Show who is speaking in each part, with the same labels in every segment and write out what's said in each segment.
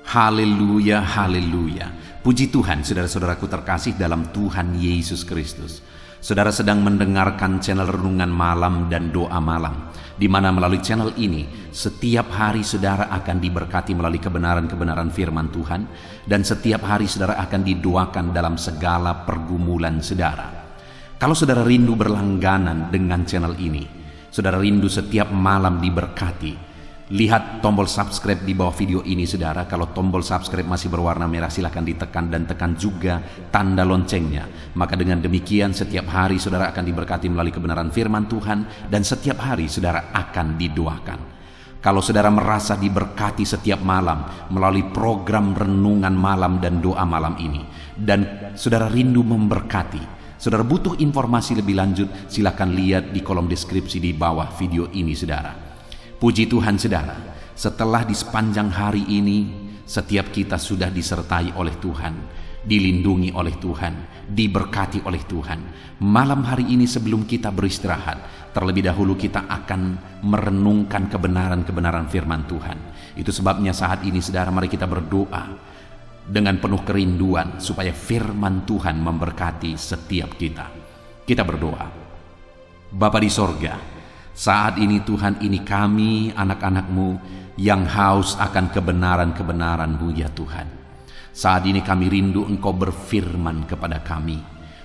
Speaker 1: Haleluya, haleluya. Puji Tuhan, saudara-saudaraku terkasih dalam Tuhan Yesus Kristus. Saudara sedang mendengarkan channel Renungan Malam dan Doa Malam, di mana melalui channel ini setiap hari saudara akan diberkati melalui kebenaran-kebenaran firman Tuhan, dan setiap hari saudara akan didoakan dalam segala pergumulan saudara. Kalau saudara rindu berlangganan dengan channel ini, saudara rindu setiap malam diberkati, lihat tombol subscribe di bawah video ini saudara. Kalau tombol subscribe masih berwarna merah, silakan ditekan dan tekan juga tanda loncengnya. Maka dengan demikian setiap hari saudara akan diberkati melalui kebenaran firman Tuhan, dan setiap hari saudara akan didoakan. Kalau saudara merasa diberkati setiap malam melalui program Renungan Malam dan Doa Malam ini, dan saudara rindu memberkati, saudara butuh informasi lebih lanjut, silakan lihat di kolom deskripsi di bawah video ini saudara. Puji Tuhan saudara, setelah di sepanjang hari ini setiap kita sudah disertai oleh Tuhan, dilindungi oleh Tuhan, diberkati oleh Tuhan. Malam hari ini sebelum kita beristirahat, terlebih dahulu kita akan merenungkan kebenaran-kebenaran firman Tuhan. Itu sebabnya saat ini saudara, mari kita berdoa dengan penuh kerinduan supaya firman Tuhan memberkati setiap kita. Kita berdoa. Bapa di sorga, saat ini Tuhan, ini kami anak-anak-Mu yang haus akan kebenaran-kebenaran-Mu ya Tuhan. Saat ini kami rindu Engkau berfirman kepada kami.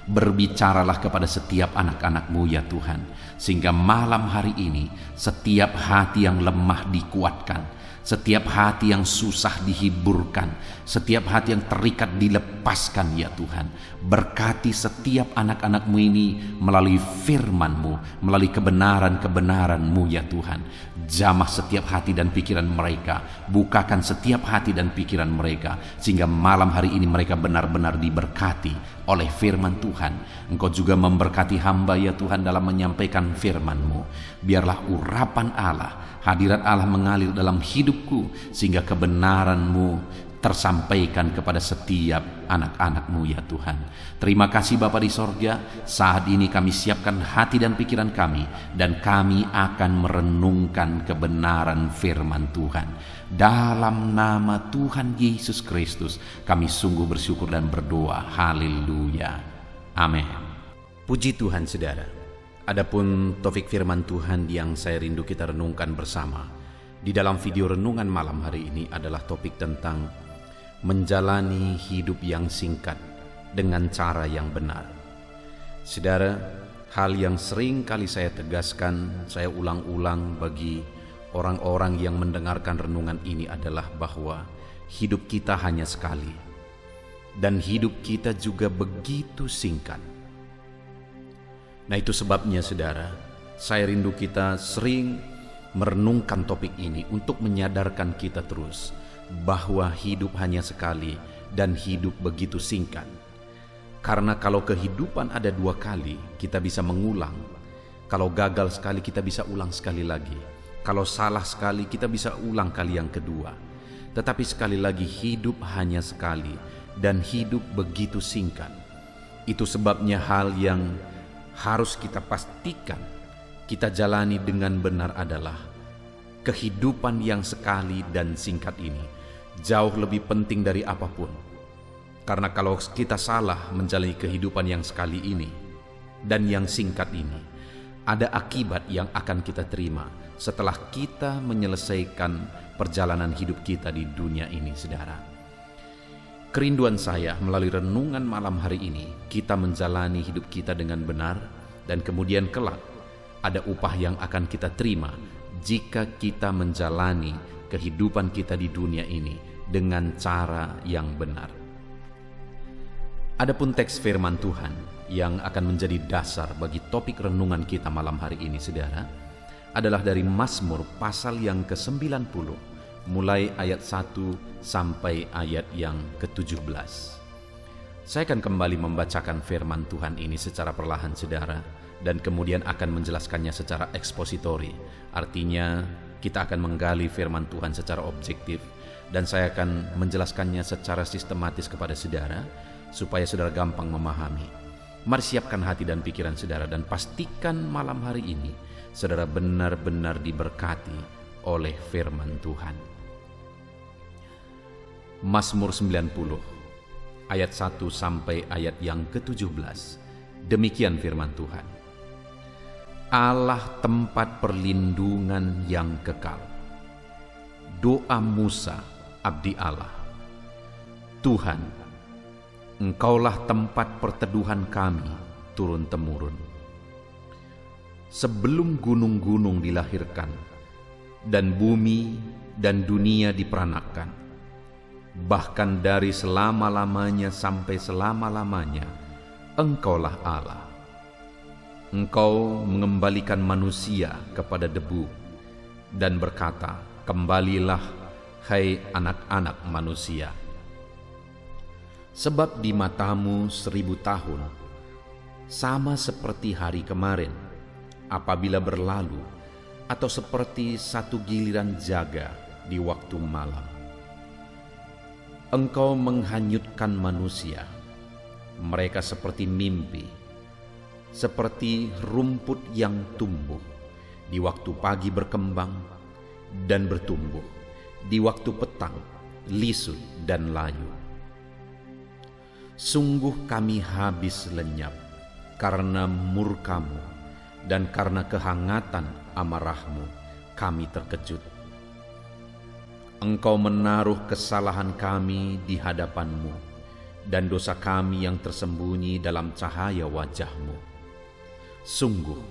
Speaker 1: Berbicaralah kepada setiap anak-anak-Mu ya Tuhan, sehingga malam hari ini setiap hati yang lemah dikuatkan, setiap hati yang susah dihiburkan, setiap hati yang terikat dilepaskan ya Tuhan. Berkati setiap anak-anak-Mu ini melalui firman-Mu, melalui kebenaran-kebenaran-Mu ya Tuhan. Jamah setiap hati dan pikiran mereka, bukakan setiap hati dan pikiran mereka, sehingga malam hari ini mereka benar-benar diberkati oleh firman Tuhan. Engkau juga memberkati hamba ya Tuhan dalam menyampaikan firman-Mu. Biarlah urapan Allah, hadirat Allah mengalir dalam hidupku, sehingga kebenaran-Mu tersampaikan kepada setiap anak-anak-Mu ya Tuhan. Terima kasih Bapa di sorga. Saat ini kami siapkan hati dan pikiran kami, dan kami akan merenungkan kebenaran firman Tuhan. Dalam nama Tuhan Yesus Kristus kami sungguh bersyukur dan berdoa. Haleluya, amin. Puji Tuhan saudara. Adapun topik firman Tuhan yang saya rindu kita renungkan bersama di dalam video renungan malam hari ini adalah topik tentang menjalani hidup yang singkat dengan cara yang benar. Saudara, hal yang sering kali saya tegaskan, saya ulang-ulang bagi orang-orang yang mendengarkan renungan ini adalah bahwa hidup kita hanya sekali, dan hidup kita juga begitu singkat. Nah, itu sebabnya saudara, saya rindu kita sering merenungkan topik ini untuk menyadarkan kita terus bahwa hidup hanya sekali dan hidup begitu singkat. Karena kalau kehidupan ada dua kali, kita bisa mengulang. Kalau gagal sekali, kita bisa ulang sekali lagi. Kalau salah sekali, kita bisa ulang kali yang kedua. Tetapi sekali lagi, hidup hanya sekali dan hidup begitu singkat. Itu sebabnya hal yang harus kita pastikan kita jalani dengan benar adalah kehidupan yang sekali dan singkat ini jauh lebih penting dari apapun. Karena kalau kita salah menjalani kehidupan yang sekali ini dan yang singkat ini, ada akibat yang akan kita terima setelah kita menyelesaikan perjalanan hidup kita di dunia ini, saudara. Kerinduan saya melalui renungan malam hari ini, kita menjalani hidup kita dengan benar, dan kemudian kelak ada upah yang akan kita terima jika kita menjalani kehidupan kita di dunia ini dengan cara yang benar. Adapun teks firman Tuhan yang akan menjadi dasar bagi topik renungan kita malam hari ini, saudara, adalah dari Mazmur pasal yang ke-90, mulai ayat 1 sampai ayat yang ke-17. Saya akan kembali membacakan firman Tuhan ini secara perlahan, saudara, dan kemudian akan menjelaskannya secara ekspositori. Artinya, kita akan menggali firman Tuhan secara objektif, dan saya akan menjelaskannya secara sistematis kepada saudara, supaya saudara gampang memahami. Mari siapkan hati dan pikiran saudara, dan pastikan malam hari ini saudara benar-benar diberkati oleh firman Tuhan. Mazmur 90 ayat 1 sampai ayat yang ke-17. Demikian firman Tuhan. Allah tempat perlindungan yang kekal. Doa Musa, abdi Allah. Tuhan, Engkaulah tempat perteduhan kami turun-temurun. Sebelum gunung-gunung dilahirkan, dan bumi dan dunia diperanakan, bahkan dari selama-lamanya sampai selama-lamanya, Engkaulah Allah. Engkau mengembalikan manusia kepada debu dan berkata, kembalilah, hai anak-anak manusia. Sebab di matamu 1000 tahun sama seperti hari kemarin apabila berlalu, atau seperti satu giliran jaga di waktu malam. Engkau menghanyutkan manusia, mereka seperti mimpi, seperti rumput yang tumbuh, di waktu pagi berkembang dan bertumbuh, di waktu petang lisut dan layu. Sungguh kami habis lenyap karena murka-Mu, dan karena kehangatan amarah-Mu kami terkejut. Engkau menaruh kesalahan kami di hadapan-Mu, dan dosa kami yang tersembunyi dalam cahaya wajah-Mu. Sungguh,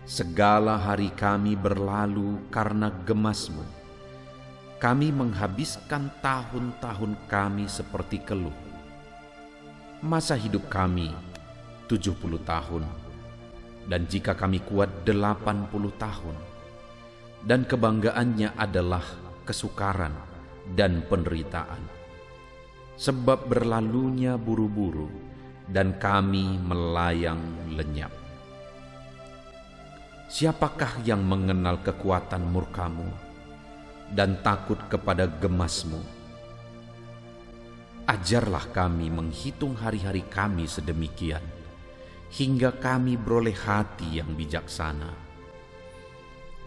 Speaker 1: segala hari kami berlalu karena gemas-Mu. Kami menghabiskan tahun-tahun kami seperti keluh. Masa hidup kami 70 tahun, dan jika kami kuat 80 tahun, dan kebanggaannya adalah kesukaran dan penderitaan. Sebab berlalunya buru-buru, dan kami melayang lenyap. Siapakah yang mengenal kekuatan murka-Mu dan takut kepada gemas-Mu? Ajarlah kami menghitung hari-hari kami sedemikian, hingga kami beroleh hati yang bijaksana.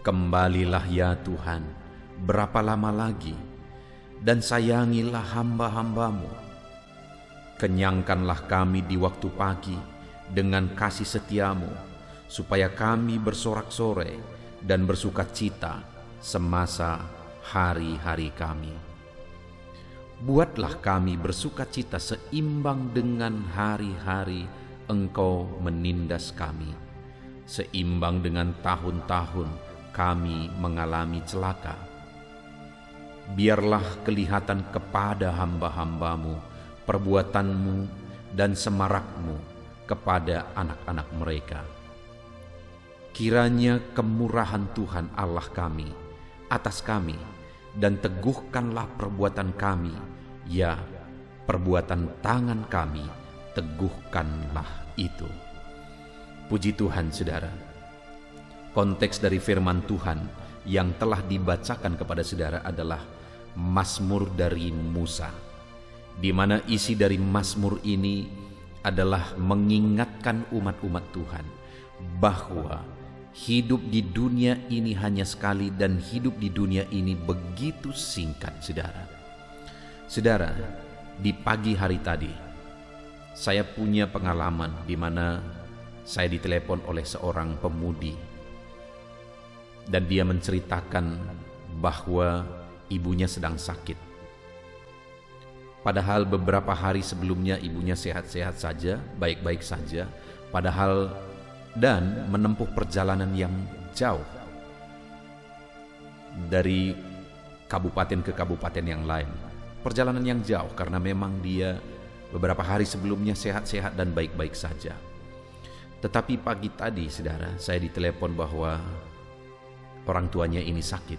Speaker 1: Kembalilah ya Tuhan, berapa lama lagi, dan sayangilah hamba-hamba-Mu. Kenyangkanlah kami di waktu pagi dengan kasih setia-Mu, supaya kami bersorak-sorai dan bersukacita semasa hari-hari kami. Buatlah kami bersukacita seimbang dengan hari-hari Engkau menindas kami, seimbang dengan tahun-tahun kami mengalami celaka. Biarlah kelihatan kepada hamba-hamba-Mu perbuatan-Mu dan semarak-Mu kepada anak-anak mereka. Kiranya kemurahan Tuhan Allah kami atas kami, dan teguhkanlah perbuatan kami, ya, perbuatan tangan kami, teguhkanlah itu. Puji Tuhan, saudara. Konteks dari firman Tuhan yang telah dibacakan kepada saudara adalah Mazmur dari Musa, di mana isi dari Mazmur ini adalah mengingatkan umat-umat Tuhan bahwa hidup di dunia ini hanya sekali, dan hidup di dunia ini begitu singkat, saudara. Saudara, di pagi hari tadi, saya punya pengalaman di mana saya ditelepon oleh seorang pemudi, dan dia menceritakan bahwa ibunya sedang sakit. Padahal beberapa hari sebelumnya ibunya sehat-sehat saja, baik-baik saja, dan menempuh perjalanan yang jauh dari kabupaten ke kabupaten yang lain. Perjalanan yang jauh karena memang dia beberapa hari sebelumnya sehat-sehat dan baik-baik saja. Tetapi pagi tadi, saudara, saya ditelepon bahwa orang tuanya ini sakit.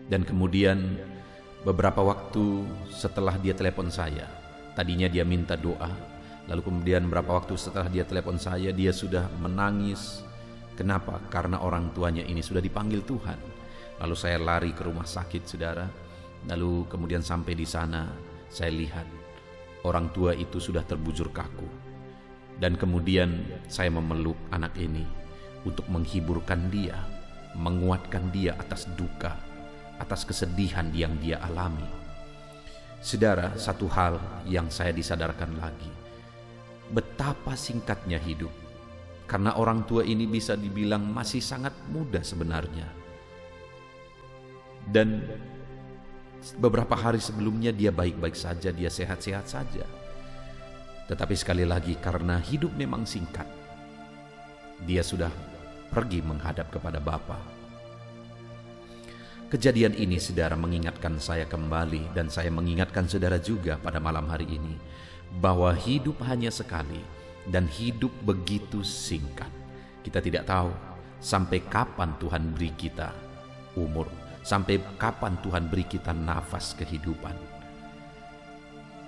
Speaker 1: Dan kemudian beberapa waktu setelah dia telepon saya, tadinya dia minta doa, lalu kemudian beberapa waktu setelah dia telepon saya, dia sudah menangis. Kenapa? Karena orang tuanya ini sudah dipanggil Tuhan. Lalu saya lari ke rumah sakit, saudara. Lalu kemudian sampai di sana, saya lihat orang tua itu sudah terbujur kaku. Dan kemudian saya memeluk anak ini untuk menghiburkan dia, menguatkan dia atas duka, atas kesedihan yang dia alami. Saudara, satu hal yang saya disadarkan lagi, betapa singkatnya hidup. Karena orang tua ini bisa dibilang masih sangat muda sebenarnya. Dan beberapa hari sebelumnya dia baik-baik saja, dia sehat-sehat saja. Tetapi sekali lagi, karena hidup memang singkat, dia sudah pergi menghadap kepada Bapa. Kejadian ini, saudara, mengingatkan saya kembali, dan saya mengingatkan saudara juga pada malam hari ini, bahwa hidup hanya sekali dan hidup begitu singkat. Kita tidak tahu sampai kapan Tuhan beri kita umur, sampai kapan Tuhan beri kita nafas kehidupan.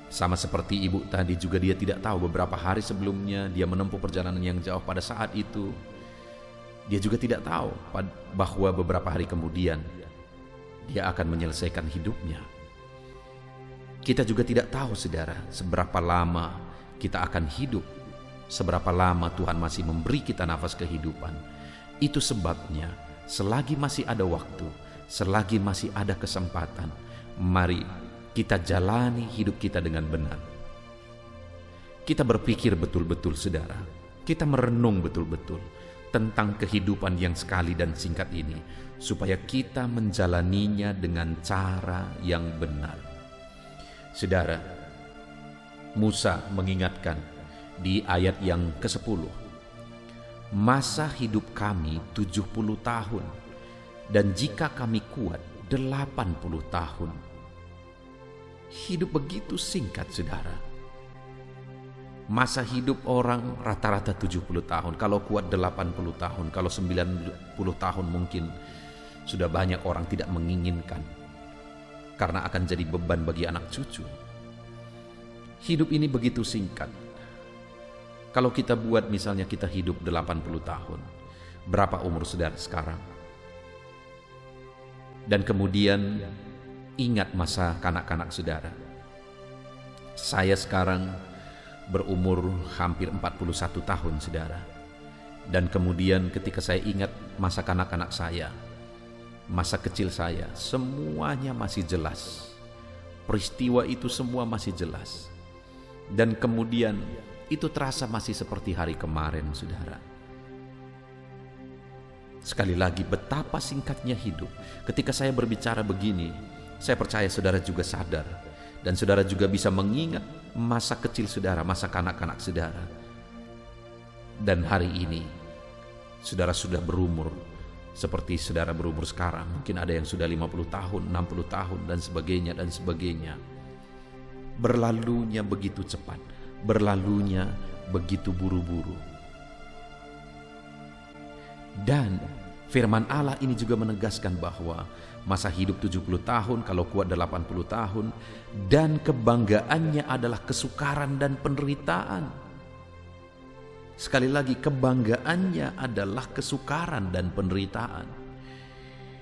Speaker 1: Sama seperti ibu tadi juga, dia tidak tahu beberapa hari sebelumnya dia menempuh perjalanan yang jauh. Pada saat itu dia juga tidak tahu bahwa beberapa hari kemudian dia akan menyelesaikan hidupnya. Kita juga tidak tahu, saudara, seberapa lama kita akan hidup, seberapa lama Tuhan masih memberi kita nafas kehidupan. Itu sebabnya selagi masih ada waktu, selagi masih ada kesempatan, mari kita jalani hidup kita dengan benar. Kita berpikir betul-betul, saudara. Kita merenung betul-betul tentang kehidupan yang sekali dan singkat ini, supaya kita menjalaninya dengan cara yang benar. Saudara, Musa mengingatkan di ayat yang ke-10, masa hidup kami 70 tahun, dan jika kami kuat 80 tahun. Hidup begitu singkat, saudara. Masa hidup orang rata-rata 70 tahun, kalau kuat 80 tahun, kalau 90 tahun mungkin sudah banyak orang tidak menginginkan, karena akan jadi beban bagi anak cucu. Hidup ini begitu singkat. Kalau kita buat misalnya kita hidup 80 tahun, berapa umur saudara sekarang? Dan kemudian ingat masa kanak-kanak saudara. Saya sekarang berumur hampir 41 tahun, saudara. Dan kemudian ketika saya ingat masa kanak-kanak saya, masa kecil saya, semuanya masih jelas. Peristiwa itu semua masih jelas. Dan kemudian itu terasa masih seperti hari kemarin, saudara. Sekali lagi, betapa singkatnya hidup. Ketika saya berbicara begini, saya percaya saudara juga sadar. Dan saudara juga bisa mengingat masa kecil saudara, masa kanak-kanak saudara. Dan hari ini, saudara sudah berumur seperti saudara berumur sekarang. Mungkin ada yang sudah 50 tahun, 60 tahun, dan sebagainya, dan sebagainya. Berlalunya begitu cepat, berlalunya begitu buru-buru. Dan firman Allah ini juga menegaskan bahwa masa hidup 70 tahun, kalau kuat 80 tahun, dan kebanggaannya adalah kesukaran dan penderitaan. Sekali lagi, kebanggaannya adalah kesukaran dan penderitaan.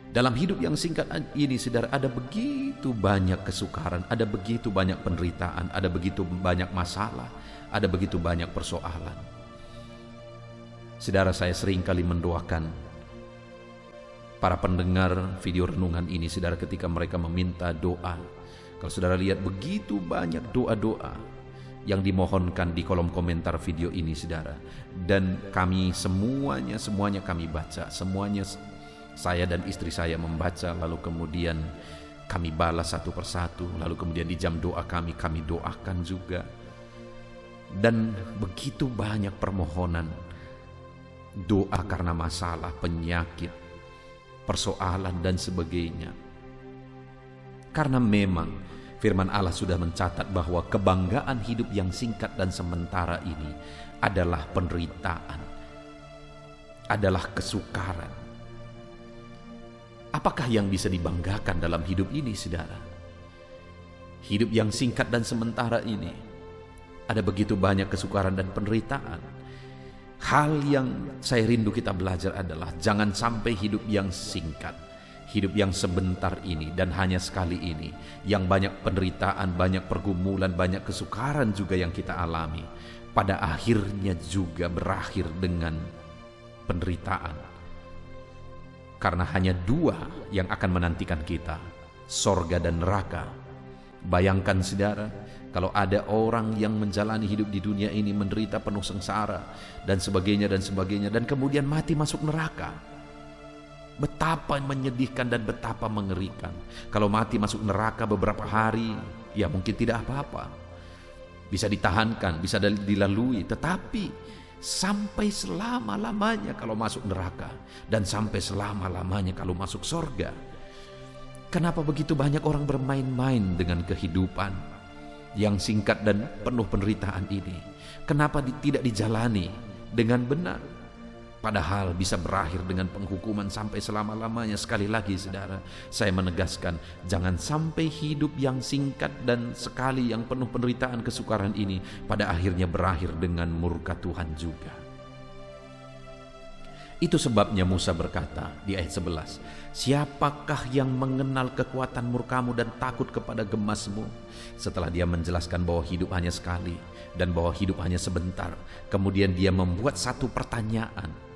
Speaker 1: Dalam hidup yang singkat ini, saudara, ada begitu banyak kesukaran, ada begitu banyak penderitaan, ada begitu banyak masalah, ada begitu banyak persoalan. Saudara, saya sering kali mendoakan para pendengar video renungan ini, saudara, ketika mereka meminta doa. Kalau saudara lihat begitu banyak doa-doa yang dimohonkan di kolom komentar video ini, saudara. Dan kami semuanya kami baca, semuanya saya dan istri saya membaca, lalu kemudian kami balas satu persatu, lalu kemudian di jam doa kami doakan juga. Dan begitu banyak permohonan doa karena masalah, penyakit, persoalan, dan sebagainya. Karena memang firman Allah sudah mencatat bahwa kebanggaan hidup yang singkat dan sementara ini adalah penderitaan, adalah kesukaran. Apakah yang bisa dibanggakan dalam hidup ini, saudara? Hidup yang singkat dan sementara ini ada begitu banyak kesukaran dan penderitaan. Hal yang saya rindu kita belajar adalah jangan sampai hidup yang singkat, hidup yang sebentar ini dan hanya sekali ini, yang banyak penderitaan, banyak pergumulan, banyak kesukaran juga yang kita alami, pada akhirnya juga berakhir dengan penderitaan. Karena hanya dua yang akan menantikan kita, sorga dan neraka. Bayangkan saudara, kalau ada orang yang menjalani hidup di dunia ini menderita penuh sengsara dan sebagainya, dan kemudian mati masuk neraka. Betapa menyedihkan dan betapa mengerikan. Kalau mati masuk neraka beberapa hari, ya mungkin tidak apa-apa, bisa ditahankan, bisa dilalui. Tetapi sampai selama-lamanya kalau masuk neraka, dan sampai selama-lamanya kalau masuk sorga. Kenapa begitu banyak orang bermain-main dengan kehidupan yang singkat dan penuh penderitaan ini? Kenapa tidak dijalani dengan benar? Padahal bisa berakhir dengan penghukuman sampai selama-lamanya. Sekali lagi saudara, saya menegaskan, jangan sampai hidup yang singkat dan sekali yang penuh penderitaan kesukaran ini pada akhirnya berakhir dengan murka Tuhan juga. Itu sebabnya Musa berkata di ayat 11, siapakah yang mengenal kekuatan murkamu dan takut kepada gemasmu? Setelah dia menjelaskan bahwa hidup hanya sekali dan bahwa hidup hanya sebentar, kemudian dia membuat satu pertanyaan.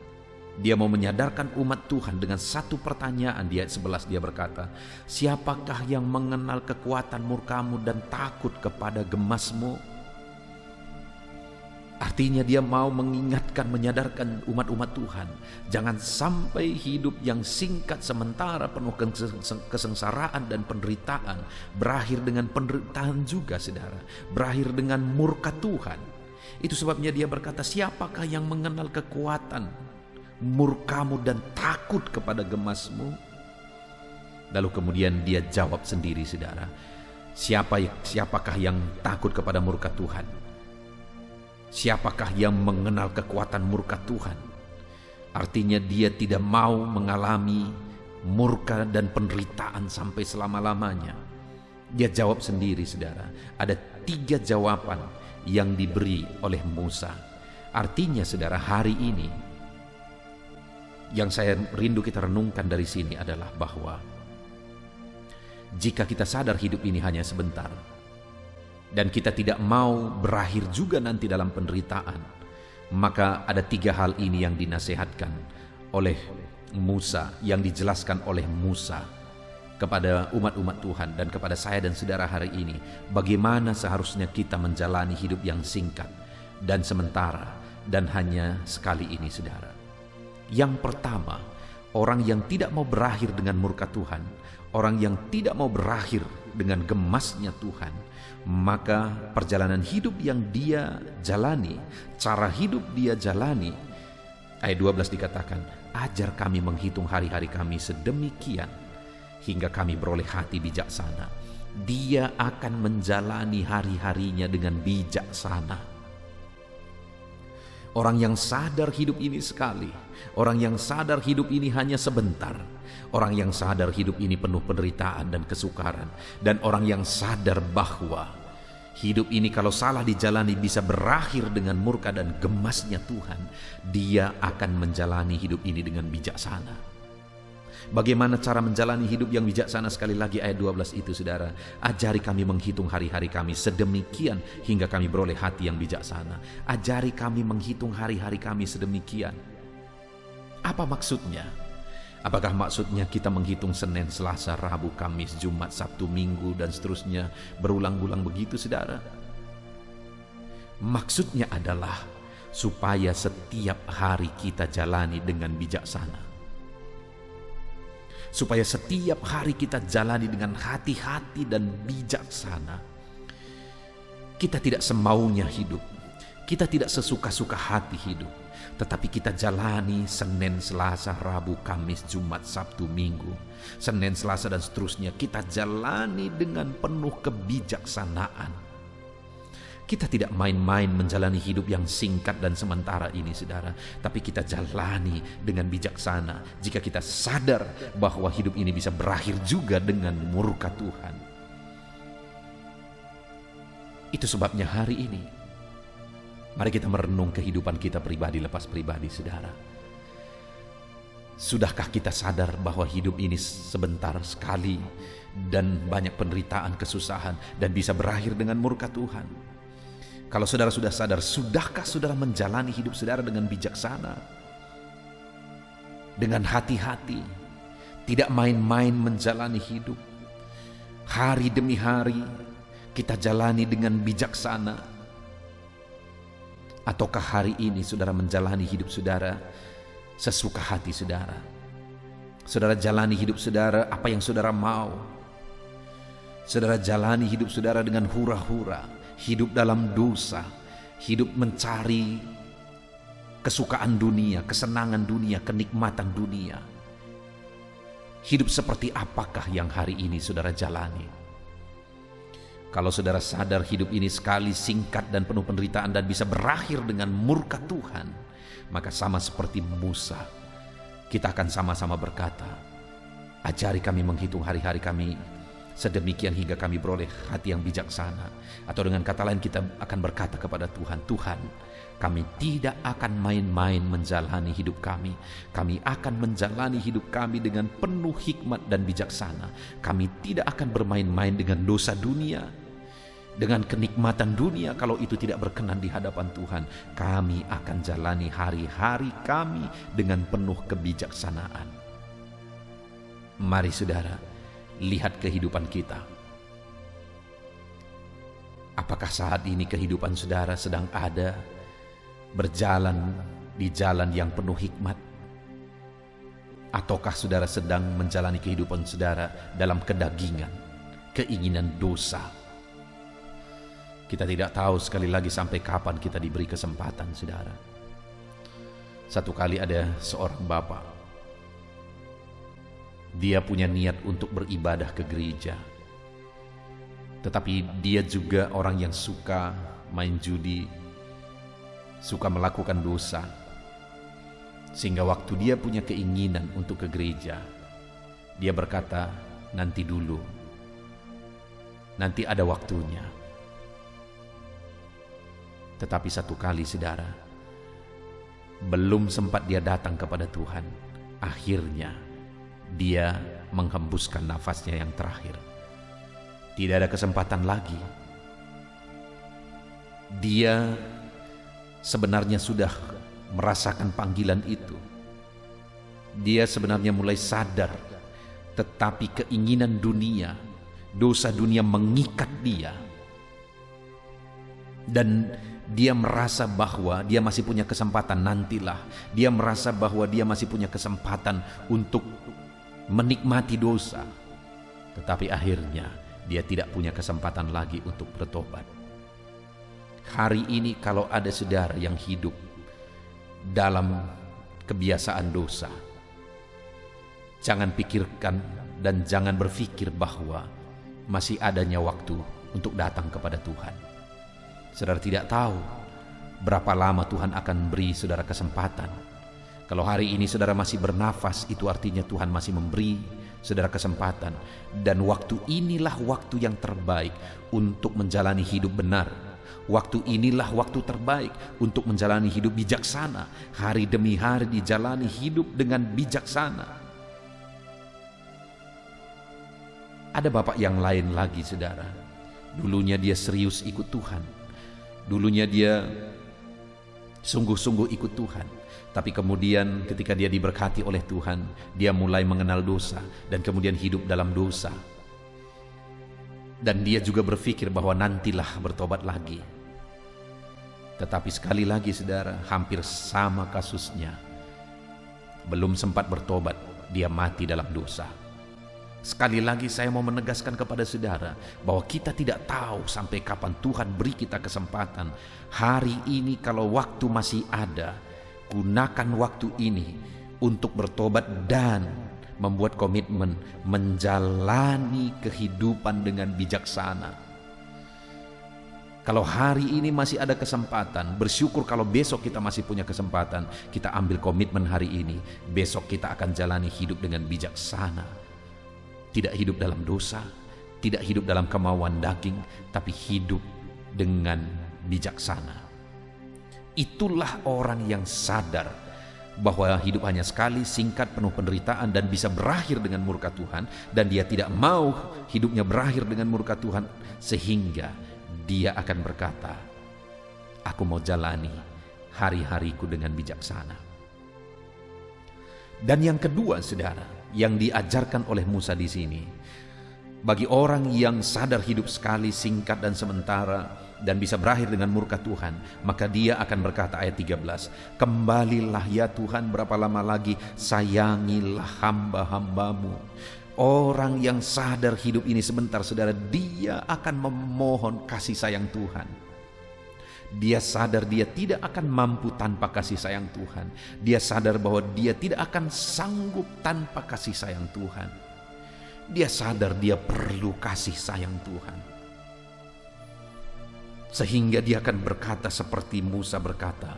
Speaker 1: Dia mau menyadarkan umat Tuhan dengan satu pertanyaan. Di ayat 11 dia berkata, siapakah yang mengenal kekuatan murkamu dan takut kepada gemasmu? Artinya dia mau mengingatkan, menyadarkan umat-umat Tuhan, jangan sampai hidup yang singkat sementara penuh kesengsaraan dan penderitaan berakhir dengan penderitaan juga saudara, berakhir dengan murka Tuhan. Itu sebabnya dia berkata, siapakah yang mengenal kekuatan murkamu dan takut kepada gemasmu? Lalu kemudian dia jawab sendiri saudara, siapakah yang takut kepada murka Tuhan? Siapakah yang mengenal kekuatan murka Tuhan? Artinya dia tidak mau mengalami murka dan penderitaan sampai selama-lamanya. Dia jawab sendiri saudara. Ada 3 jawaban yang diberi oleh Musa. Artinya saudara, hari ini yang saya rindu kita renungkan dari sini adalah bahwa jika kita sadar hidup ini hanya sebentar, dan kita tidak mau berakhir juga nanti dalam penderitaan, maka ada 3 hal ini yang dinasehatkan oleh Musa, yang dijelaskan oleh Musa kepada umat-umat Tuhan dan kepada saya dan saudara hari ini. Bagaimana seharusnya kita menjalani hidup yang singkat dan sementara dan hanya sekali ini saudara. Yang pertama, orang yang tidak mau berakhir dengan murka Tuhan, orang yang tidak mau berakhir dengan gemasnya Tuhan, maka perjalanan hidup yang dia jalani, cara hidup dia jalani, ayat 12 dikatakan, ajar kami menghitung hari-hari kami sedemikian hingga kami beroleh hati bijaksana. Dia akan menjalani hari-harinya dengan bijaksana. Orang yang sadar hidup ini sekali, orang yang sadar hidup ini hanya sebentar, orang yang sadar hidup ini penuh penderitaan dan kesukaran, dan orang yang sadar bahwa hidup ini kalau salah dijalani bisa berakhir dengan murka dan gemasnya Tuhan, dia akan menjalani hidup ini dengan bijaksana. Bagaimana cara menjalani hidup yang bijaksana? Sekali lagi ayat 12 itu saudara, ajari kami menghitung hari-hari kami sedemikian hingga kami beroleh hati yang bijaksana. Ajari kami menghitung hari-hari kami sedemikian. Apa maksudnya? Apakah maksudnya kita menghitung Senin, Selasa, Rabu, Kamis, Jumat, Sabtu, Minggu dan seterusnya berulang-ulang begitu saudara? Maksudnya adalah supaya setiap hari kita jalani dengan bijaksana. Supaya setiap hari kita jalani dengan hati-hati dan bijaksana. Kita tidak semaunya hidup, kita tidak sesuka-suka hati hidup, tetapi kita jalani Senin, Selasa, Rabu, Kamis, Jumat, Sabtu, Minggu, Senin, Selasa dan seterusnya. Kita jalani dengan penuh kebijaksanaan. Kita tidak main-main menjalani hidup yang singkat dan sementara ini saudara, tapi kita jalani dengan bijaksana jika kita sadar bahwa hidup ini bisa berakhir juga dengan murka Tuhan. Itu sebabnya hari ini mari kita merenung kehidupan kita pribadi lepas pribadi saudara. Sudahkah kita sadar bahwa hidup ini sebentar sekali dan banyak penderitaan, kesusahan, dan bisa berakhir dengan murka Tuhan? Kalau saudara sudah sadar, sudahkah saudara menjalani hidup saudara dengan bijaksana? Dengan hati-hati, tidak main-main menjalani hidup. Hari demi hari, kita jalani dengan bijaksana? Ataukah hari ini saudara menjalani hidup saudara sesuka hati saudara? Saudara jalani hidup saudara apa yang saudara mau. Saudara jalani hidup saudara dengan hura-hura, hidup dalam dosa, hidup mencari kesukaan dunia, kesenangan dunia, kenikmatan dunia. Hidup seperti apakah yang hari ini saudara jalani? Kalau saudara sadar hidup ini sekali, singkat dan penuh penderitaan dan bisa berakhir dengan murka Tuhan, maka sama seperti Musa, kita akan sama-sama berkata, ajari kami menghitung hari-hari kami sedemikian hingga kami beroleh hati yang bijaksana. Atau dengan kata lain kita akan berkata kepada Tuhan, Tuhan, kami tidak akan main-main menjalani hidup kami. Kami akan menjalani hidup kami dengan penuh hikmat dan bijaksana. Kami tidak akan bermain-main dengan dosa dunia, dengan kenikmatan dunia. Kalau itu tidak berkenan di hadapan Tuhan, kami akan jalani hari-hari kami dengan penuh kebijaksanaan. Mari saudara, lihat kehidupan kita. Apakah saat ini kehidupan saudara sedang ada berjalan di jalan yang penuh hikmat? Ataukah saudara sedang menjalani kehidupan saudara dalam kedagingan, keinginan dosa? Kita tidak tahu sekali lagi sampai kapan kita diberi kesempatan, saudara. Satu kali ada seorang bapak. Dia punya niat untuk beribadah ke gereja. Tetapi dia juga orang yang suka main judi, suka melakukan dosa. Sehingga waktu dia punya keinginan untuk ke gereja, dia berkata, nanti dulu, nanti ada waktunya. Tetapi satu kali saudara, belum sempat dia datang kepada Tuhan, akhirnya dia menghembuskan nafasnya yang terakhir. Tidak ada kesempatan lagi. Dia sebenarnya sudah merasakan panggilan itu. Dia sebenarnya mulai sadar, tetapi keinginan dunia, dosa dunia mengikat dia. Dan dia merasa bahwa dia masih punya kesempatan nantilah. Dia merasa bahwa dia masih punya kesempatan untuk menikmati dosa. Tetapi akhirnya dia tidak punya kesempatan lagi untuk bertobat. Hari ini kalau ada saudara yang hidup dalam kebiasaan dosa, jangan pikirkan dan jangan berpikir bahwa masih adanya waktu untuk datang kepada Tuhan. Saudara tidak tahu berapa lama Tuhan akan beri saudara kesempatan. Kalau hari ini saudara masih bernafas, itu artinya Tuhan masih memberi saudara kesempatan. Dan waktu inilah waktu yang terbaik untuk menjalani hidup benar. Waktu inilah waktu terbaik untuk menjalani hidup bijaksana. Hari demi hari dijalani hidup dengan bijaksana. Ada bapak yang lain lagi saudara. Dulunya dia serius ikut Tuhan. Dulunya dia sungguh-sungguh ikut Tuhan. Tapi kemudian ketika dia diberkati oleh Tuhan, dia mulai mengenal dosa dan kemudian hidup dalam dosa. Dan dia juga berpikir bahwa nantilah bertobat lagi. Tetapi sekali lagi saudara, hampir sama kasusnya. Belum sempat bertobat, dia mati dalam dosa. Sekali lagi saya mau menegaskan kepada saudara bahwa kita tidak tahu sampai kapan Tuhan beri kita kesempatan. Hari ini kalau waktu masih ada, gunakan waktu ini untuk bertobat dan membuat komitmen menjalani kehidupan dengan bijaksana. Kalau hari ini masih ada kesempatan, bersyukur. Kalau besok kita masih punya kesempatan, kita ambil komitmen hari ini. Besok kita akan jalani hidup dengan bijaksana. Tidak hidup dalam dosa, tidak hidup dalam kemauan daging, tapi hidup dengan bijaksana. Itulah orang yang sadar bahwa hidup hanya sekali, singkat, penuh penderitaan, dan bisa berakhir dengan murka Tuhan. Dan dia tidak mau hidupnya berakhir dengan murka Tuhan, sehingga dia akan berkata, aku mau jalani hari-hariku dengan bijaksana. Dan yang kedua saudara, yang diajarkan oleh Musa di sini, Bagi orang yang sadar hidup sekali, singkat dan sementara, dan bisa berakhir dengan murka Tuhan, maka dia akan berkata ayat 13, kembalilah ya Tuhan, berapa lama lagi, sayangilah hamba-hambamu. Orang yang sadar hidup ini sebentar, saudara, dia akan memohon kasih sayang Tuhan. Dia sadar dia tidak akan mampu tanpa kasih sayang Tuhan. Dia sadar bahwa dia tidak akan sanggup tanpa kasih sayang Tuhan. Dia sadar dia perlu kasih sayang Tuhan. Sehingga dia akan berkata seperti Musa berkata,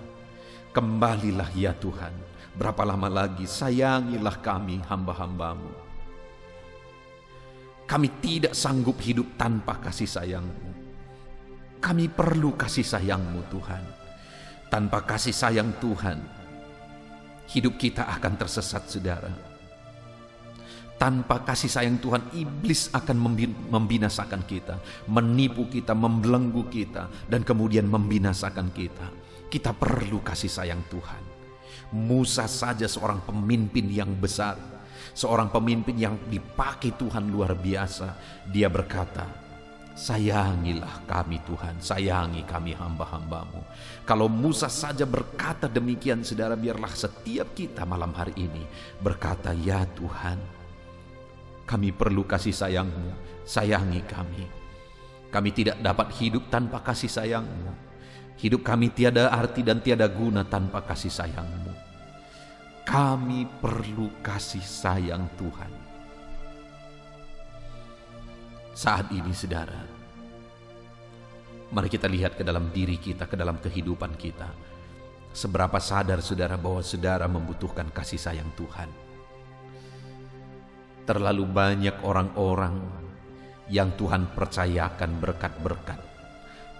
Speaker 1: kembalilah ya Tuhan, berapa lama lagi, sayangilah kami hamba-hambamu. Kami tidak sanggup hidup tanpa kasih sayang-Mu. Kami perlu kasih sayang-Mu Tuhan. Tanpa kasih sayang Tuhan, hidup kita akan tersesat, saudara. Tanpa kasih sayang Tuhan, iblis akan membinasakan kita, menipu kita, membelenggu kita, dan kemudian membinasakan kita. Kita perlu kasih sayang Tuhan. Musa saja seorang pemimpin yang besar, seorang pemimpin yang dipakai Tuhan luar biasa. Dia berkata, sayangilah kami Tuhan, sayangi kami hamba-hambamu. Kalau Musa saja berkata demikian, saudara, biarlah setiap kita malam hari ini berkata, ya Tuhan, kami perlu kasih sayang-Mu, sayangi kami. Kami tidak dapat hidup tanpa kasih sayang-Mu. Hidup kami tiada arti dan tiada guna tanpa kasih sayang-Mu. Kami perlu kasih sayang Tuhan. Saat ini, saudara, mari kita lihat ke dalam diri kita, ke dalam kehidupan kita. Seberapa sadar saudara bahwa saudara membutuhkan kasih sayang Tuhan. Terlalu banyak orang-orang yang Tuhan percayakan berkat-berkat.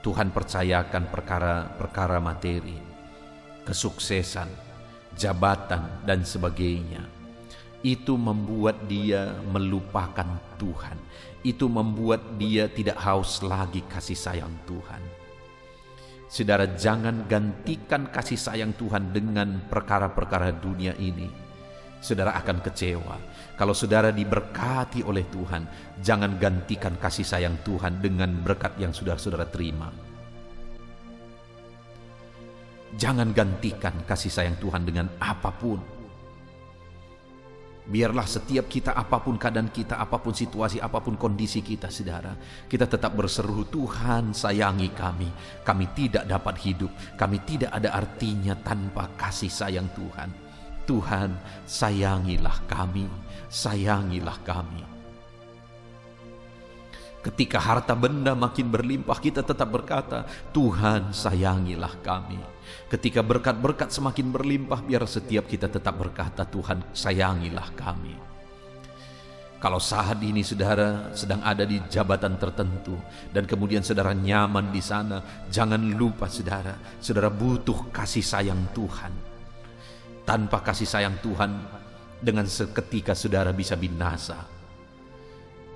Speaker 1: Tuhan percayakan perkara-perkara materi, kesuksesan, jabatan, dan sebagainya. Itu membuat dia melupakan Tuhan. Itu membuat dia tidak haus lagi kasih sayang Tuhan. Saudara, jangan gantikan kasih sayang Tuhan dengan perkara-perkara dunia ini. Saudara akan kecewa. Kalau saudara diberkati oleh Tuhan, jangan gantikan kasih sayang Tuhan dengan berkat yang sudah saudara terima. Jangan gantikan kasih sayang Tuhan dengan apapun. Biarlah setiap kita, apapun keadaan kita, apapun situasi, apapun kondisi kita, saudara, kita tetap berseru, Tuhan sayangi kami. Kami tidak dapat hidup, kami tidak ada artinya tanpa kasih sayang Tuhan. Tuhan, sayangilah kami, sayangilah kami. Ketika harta benda makin berlimpah, kita tetap berkata, Tuhan, sayangilah kami. Ketika berkat-berkat semakin berlimpah, biar setiap kita tetap berkata, Tuhan, sayangilah kami. Kalau saat ini saudara sedang ada di jabatan tertentu dan kemudian saudara nyaman di sana, jangan lupa saudara, saudara butuh kasih sayang Tuhan. Tanpa kasih sayang Tuhan, dengan seketika saudara bisa binasa.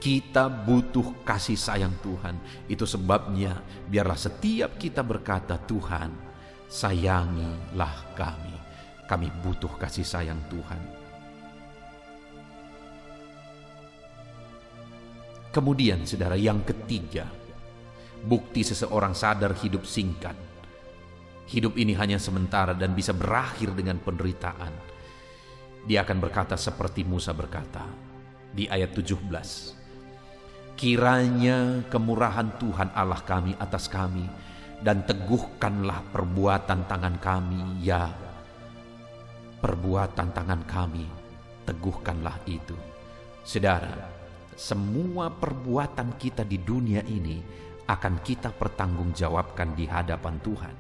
Speaker 1: Kita butuh kasih sayang Tuhan. Itu sebabnya biarlah setiap kita berkata, Tuhan, sayangilah kami. Kami butuh kasih sayang Tuhan. Kemudian saudara, yang ketiga, bukti seseorang sadar hidup singkat. Hidup ini hanya sementara dan bisa berakhir dengan penderitaan. Dia akan berkata seperti Musa berkata di ayat 17. Kiranya kemurahan Tuhan Allah kami atas kami, dan teguhkanlah perbuatan tangan kami, ya perbuatan tangan kami, teguhkanlah itu. Saudara, semua perbuatan kita di dunia ini akan kita pertanggungjawabkan di hadapan Tuhan.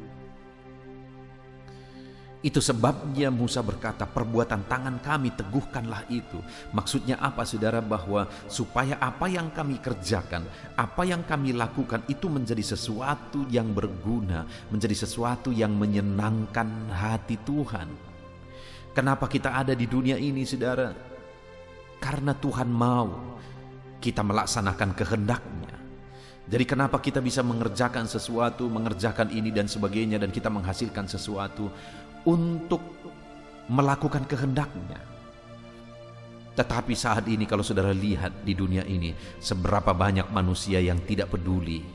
Speaker 1: Itu sebabnya Musa berkata, perbuatan tangan kami teguhkanlah itu. Maksudnya apa saudara? Bahwa supaya apa yang kami kerjakan, apa yang kami lakukan itu menjadi sesuatu yang berguna, menjadi sesuatu yang menyenangkan hati Tuhan. Kenapa kita ada di dunia ini saudara? Karena Tuhan mau kita melaksanakan kehendak-Nya. Jadi kenapa kita bisa mengerjakan sesuatu, mengerjakan ini dan sebagainya, dan kita menghasilkan sesuatu untuk melakukan kehendak-Nya. Tetapi saat ini kalau saudara lihat di dunia ini, seberapa banyak manusia yang tidak peduli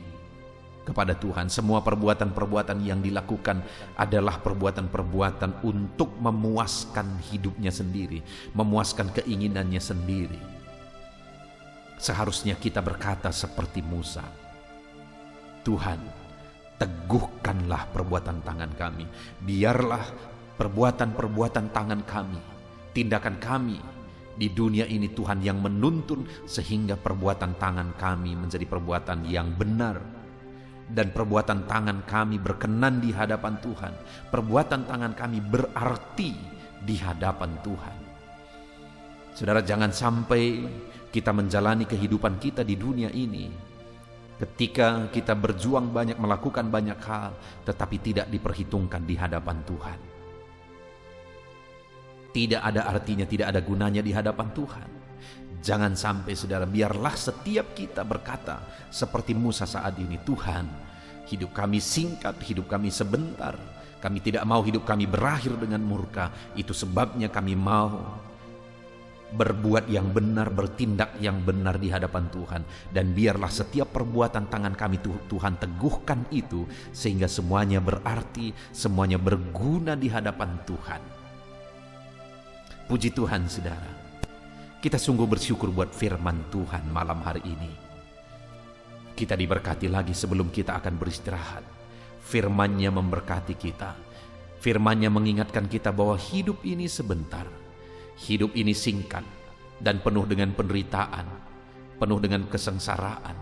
Speaker 1: kepada Tuhan. Semua perbuatan-perbuatan yang dilakukan adalah perbuatan-perbuatan untuk memuaskan hidupnya sendiri, memuaskan keinginannya sendiri. Seharusnya kita berkata seperti Musa, Tuhan, teguhkanlah perbuatan tangan kami. Biarlah perbuatan-perbuatan tangan kami, tindakan kami di dunia ini Tuhan yang menuntun, sehingga perbuatan tangan kami menjadi perbuatan yang benar. Dan perbuatan tangan kami berkenan di hadapan Tuhan. Perbuatan tangan kami berarti di hadapan Tuhan. Saudara, jangan sampai kita menjalani kehidupan kita di dunia ini ketika kita berjuang banyak, melakukan banyak hal, tetapi tidak diperhitungkan di hadapan Tuhan. Tidak ada artinya, tidak ada gunanya di hadapan Tuhan. Jangan sampai saudara, biarlah setiap kita berkata seperti Musa saat ini, Tuhan, hidup kami singkat, hidup kami sebentar. Kami tidak mau hidup kami berakhir dengan murka. Itu sebabnya kami mau berbuat yang benar, bertindak yang benar di hadapan Tuhan. Dan biarlah setiap perbuatan tangan kami Tuhan teguhkan itu, sehingga semuanya berarti, semuanya berguna di hadapan Tuhan. Puji Tuhan saudara, kita sungguh bersyukur buat firman Tuhan malam hari ini. Kita diberkati lagi sebelum kita akan beristirahat. Firman-Nya memberkati kita. Firman-Nya mengingatkan kita bahwa hidup ini sebentar. Hidup ini singkat dan penuh dengan penderitaan, penuh dengan kesengsaraan.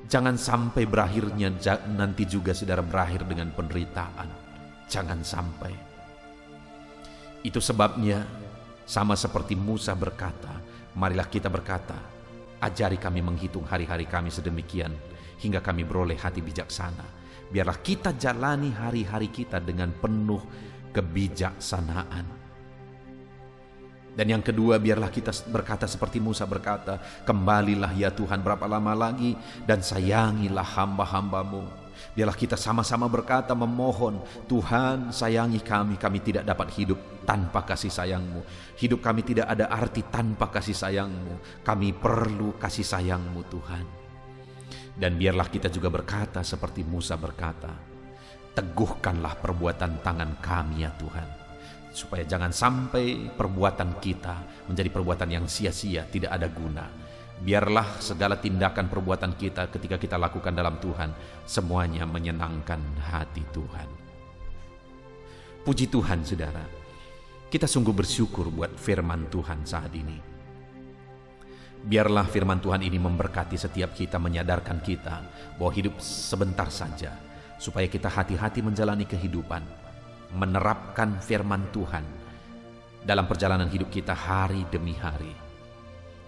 Speaker 1: Jangan sampai berakhirnya nanti juga saudara berakhir dengan penderitaan. Jangan sampai. Itu sebabnya sama seperti Musa berkata, marilah kita berkata, ajari kami menghitung hari-hari kami sedemikian, hingga kami beroleh hati bijaksana. Biarlah kita jalani hari-hari kita dengan penuh kebijaksanaan. Dan yang kedua, biarlah kita berkata seperti Musa berkata, kembalilah ya Tuhan berapa lama lagi, dan sayangilah hamba-hamba-Mu. Biarlah kita sama-sama berkata, memohon, Tuhan sayangi kami, kami tidak dapat hidup tanpa kasih sayang-Mu. Hidup kami tidak ada arti tanpa kasih sayang-Mu. Kami perlu kasih sayang-Mu Tuhan. Dan biarlah kita juga berkata seperti Musa berkata, teguhkanlah perbuatan tangan kami ya Tuhan, supaya jangan sampai perbuatan kita menjadi perbuatan yang sia-sia, tidak ada guna. Biarlah segala tindakan perbuatan kita ketika kita lakukan dalam Tuhan, semuanya menyenangkan hati Tuhan. Puji Tuhan saudara, kita sungguh bersyukur buat firman Tuhan saat ini. Biarlah firman Tuhan ini memberkati setiap kita, menyadarkan kita bahwa hidup sebentar saja, supaya kita hati-hati menjalani kehidupan, menerapkan firman Tuhan dalam perjalanan hidup kita hari demi hari.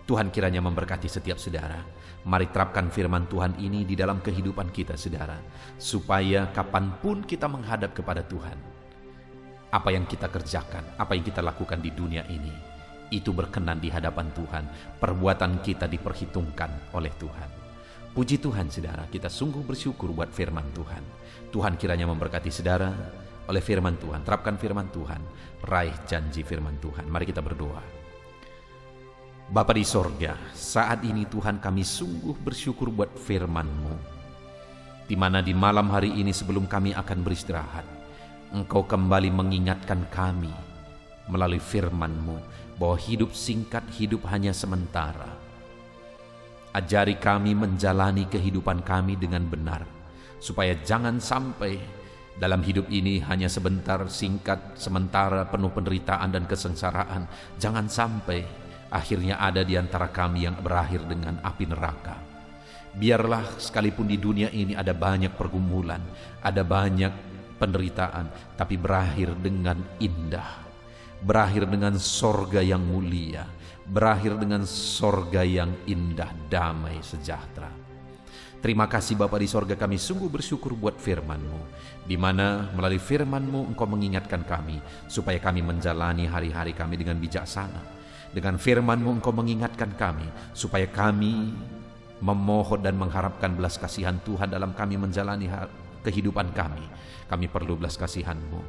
Speaker 1: Tuhan kiranya memberkati setiap saudara. Mari terapkan firman Tuhan ini di dalam kehidupan kita saudara, supaya kapanpun kita menghadap kepada Tuhan, apa yang kita kerjakan, apa yang kita lakukan di dunia ini, itu berkenan di hadapan Tuhan. Perbuatan kita diperhitungkan oleh Tuhan. Puji Tuhan saudara, kita sungguh bersyukur buat firman Tuhan. Tuhan kiranya memberkati saudara oleh firman Tuhan. Terapkan firman Tuhan, raih janji firman Tuhan. Mari kita berdoa. Bapa di sorga, saat ini Tuhan kami sungguh bersyukur buat firman-Mu, di mana di malam hari ini sebelum kami akan beristirahat, Engkau kembali mengingatkan kami melalui firman-Mu bahwa hidup singkat, hidup hanya sementara. Ajari kami menjalani kehidupan kami dengan benar, supaya jangan sampai dalam hidup ini hanya sebentar, singkat, sementara, penuh penderitaan dan kesengsaraan. Jangan sampai akhirnya ada di antara kami yang berakhir dengan api neraka. Biarlah sekalipun di dunia ini ada banyak pergumulan, ada banyak penderitaan, tapi berakhir dengan indah, berakhir dengan sorga yang mulia, berakhir dengan sorga yang indah, damai, sejahtera. Terima kasih Bapa di sorga, kami sungguh bersyukur buat firman-Mu, di mana melalui firman-Mu Engkau mengingatkan kami supaya kami menjalani hari-hari kami dengan bijaksana. Dengan firman-Mu Engkau mengingatkan kami supaya kami memohon dan mengharapkan belas kasihan Tuhan dalam kami menjalani kehidupan kami. Kami perlu belas kasihan-Mu,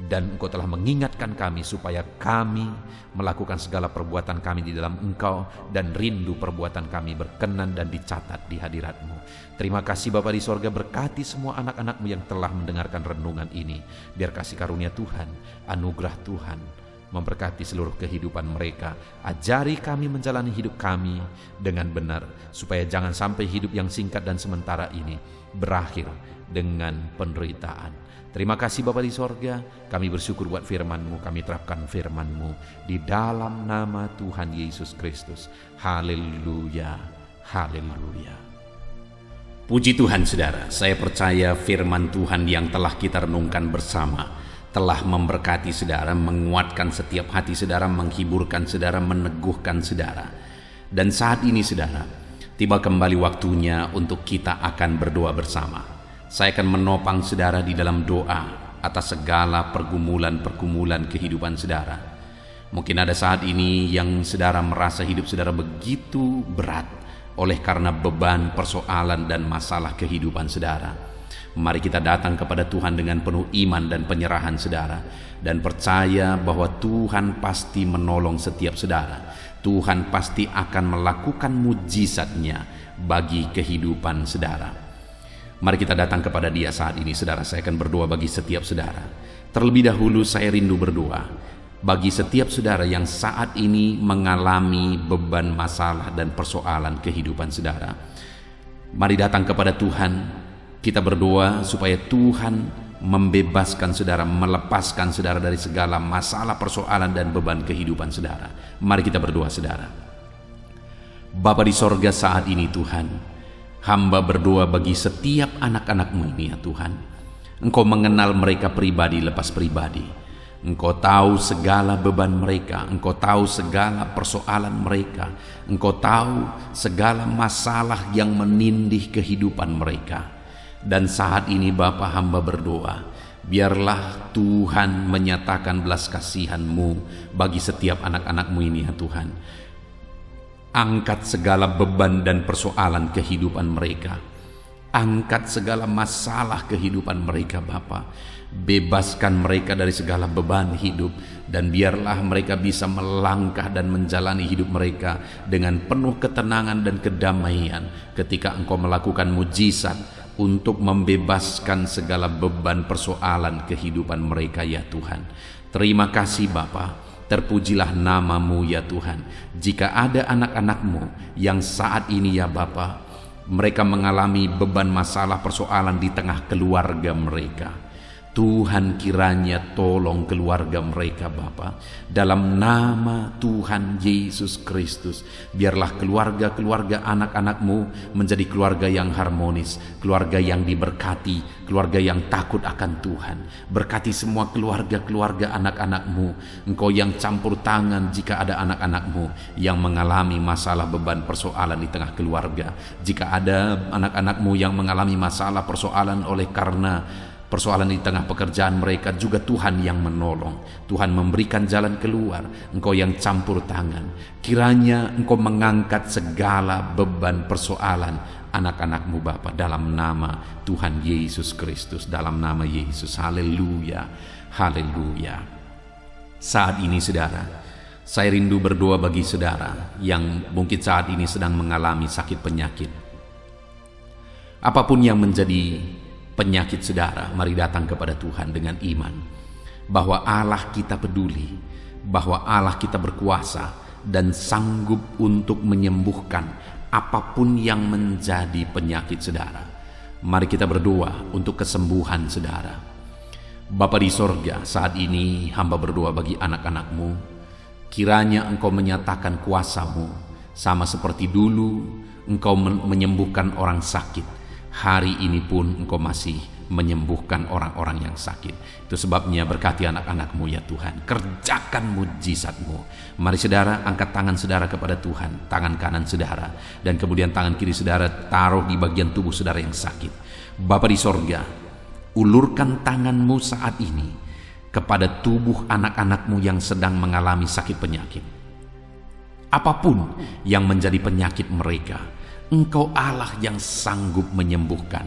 Speaker 1: dan Engkau telah mengingatkan kami supaya kami melakukan segala perbuatan kami di dalam Engkau, dan rindu perbuatan kami berkenan dan dicatat di hadirat-Mu. Terima kasih Bapa di sorga, berkati semua anak-anak-Mu yang telah mendengarkan renungan ini. Biar kasih karunia Tuhan, anugerah Tuhan memberkati seluruh kehidupan mereka. Ajari kami menjalani hidup kami dengan benar, supaya jangan sampai hidup yang singkat dan sementara ini berakhir dengan penderitaan. Terima kasih Bapa di sorga, kami bersyukur buat firman-Mu, kami terapkan firman-Mu di dalam nama Tuhan Yesus Kristus. Haleluya, haleluya. Puji Tuhan saudara, saya percaya firman Tuhan yang telah kita renungkan bersama telah memberkati saudara, menguatkan setiap hati saudara, menghiburkan saudara, meneguhkan saudara. Dan saat ini saudara, tiba kembali waktunya untuk kita akan berdoa bersama. Saya akan menopang saudara di dalam doa atas segala pergumulan-pergumulan kehidupan saudara. Mungkin ada saat ini yang saudara merasa hidup saudara begitu berat oleh karena beban, persoalan, dan masalah kehidupan saudara. Mari kita datang kepada Tuhan dengan penuh iman dan penyerahan saudara, dan percaya bahwa Tuhan pasti menolong setiap saudara. Tuhan pasti akan melakukan mujizat-Nya bagi kehidupan saudara. Mari kita datang kepada Dia saat ini saudara. Saya akan berdoa bagi setiap saudara. Terlebih dahulu saya rindu berdoa bagi setiap saudara yang saat ini mengalami beban, masalah, dan persoalan kehidupan saudara. Mari datang kepada Tuhan. Kita berdoa supaya Tuhan membebaskan saudara, melepaskan saudara dari segala masalah, persoalan, dan beban kehidupan saudara. Mari kita berdoa saudara. Bapa di sorga, saat ini Tuhan, hamba berdoa bagi setiap anak-anak-Mu ini ya Tuhan. Engkau mengenal mereka pribadi lepas pribadi. Engkau tahu segala beban mereka, Engkau tahu segala persoalan mereka, Engkau tahu segala masalah yang menindih kehidupan mereka. Dan saat ini Bapa, hamba berdoa, biarlah Tuhan menyatakan belas kasihan-Mu bagi setiap anak-anak-Mu ini ya Tuhan. Angkat segala beban dan persoalan kehidupan mereka. Angkat segala masalah kehidupan mereka Bapa. Bebaskan mereka dari segala beban hidup, dan biarlah mereka bisa melangkah dan menjalani hidup mereka dengan penuh ketenangan dan kedamaian ketika Engkau melakukan mujizat untuk membebaskan segala beban persoalan kehidupan mereka ya Tuhan. Terima kasih Bapa. Terpujilah nama-Mu ya Tuhan. Jika ada anak-anak-Mu yang saat ini ya Bapa, mereka mengalami beban, masalah, persoalan di tengah keluarga mereka, Tuhan kiranya tolong keluarga mereka Bapa. Dalam nama Tuhan Yesus Kristus, biarlah keluarga-keluarga anak-anak-Mu menjadi keluarga yang harmonis, keluarga yang diberkati, keluarga yang takut akan Tuhan. Berkati semua keluarga-keluarga anak-anak-Mu. Engkau yang campur tangan jika ada anak-anak-Mu yang mengalami masalah, beban, persoalan di tengah keluarga. Jika ada anak-anak-Mu yang mengalami masalah, persoalan oleh karena persoalan di tengah pekerjaan mereka, juga Tuhan yang menolong. Tuhan memberikan jalan keluar. Engkau yang campur tangan. Kiranya Engkau mengangkat segala beban persoalan anak-anak-Mu Bapa, dalam nama Tuhan Yesus Kristus, dalam nama Yesus. Haleluya, haleluya. Saat ini saudara, saya rindu berdoa bagi saudara yang mungkin saat ini sedang mengalami sakit penyakit. Apapun yang menjadi penyakit saudara, mari datang kepada Tuhan dengan iman bahwa Allah kita peduli, bahwa Allah kita berkuasa dan sanggup untuk menyembuhkan apapun yang menjadi penyakit saudara. Mari kita berdoa untuk kesembuhan saudara. Bapa di sorga, saat ini hamba berdoa bagi anak-anak-Mu. Kiranya Engkau menyatakan kuasa-Mu, sama seperti dulu Engkau menyembuhkan orang sakit. Hari ini pun Engkau masih menyembuhkan orang-orang yang sakit. Itu sebabnya berkati anak-anak-Mu ya Tuhan. Kerjakan mujizat-Mu. Mari saudara, angkat tangan saudara kepada Tuhan. Tangan kanan saudara, dan kemudian tangan kiri saudara taruh di bagian tubuh saudara yang sakit. Bapa di sorga, ulurkan tangan-Mu saat ini kepada tubuh anak-anak-Mu yang sedang mengalami sakit penyakit. Apapun yang menjadi penyakit mereka, Engkau Allah yang sanggup menyembuhkan.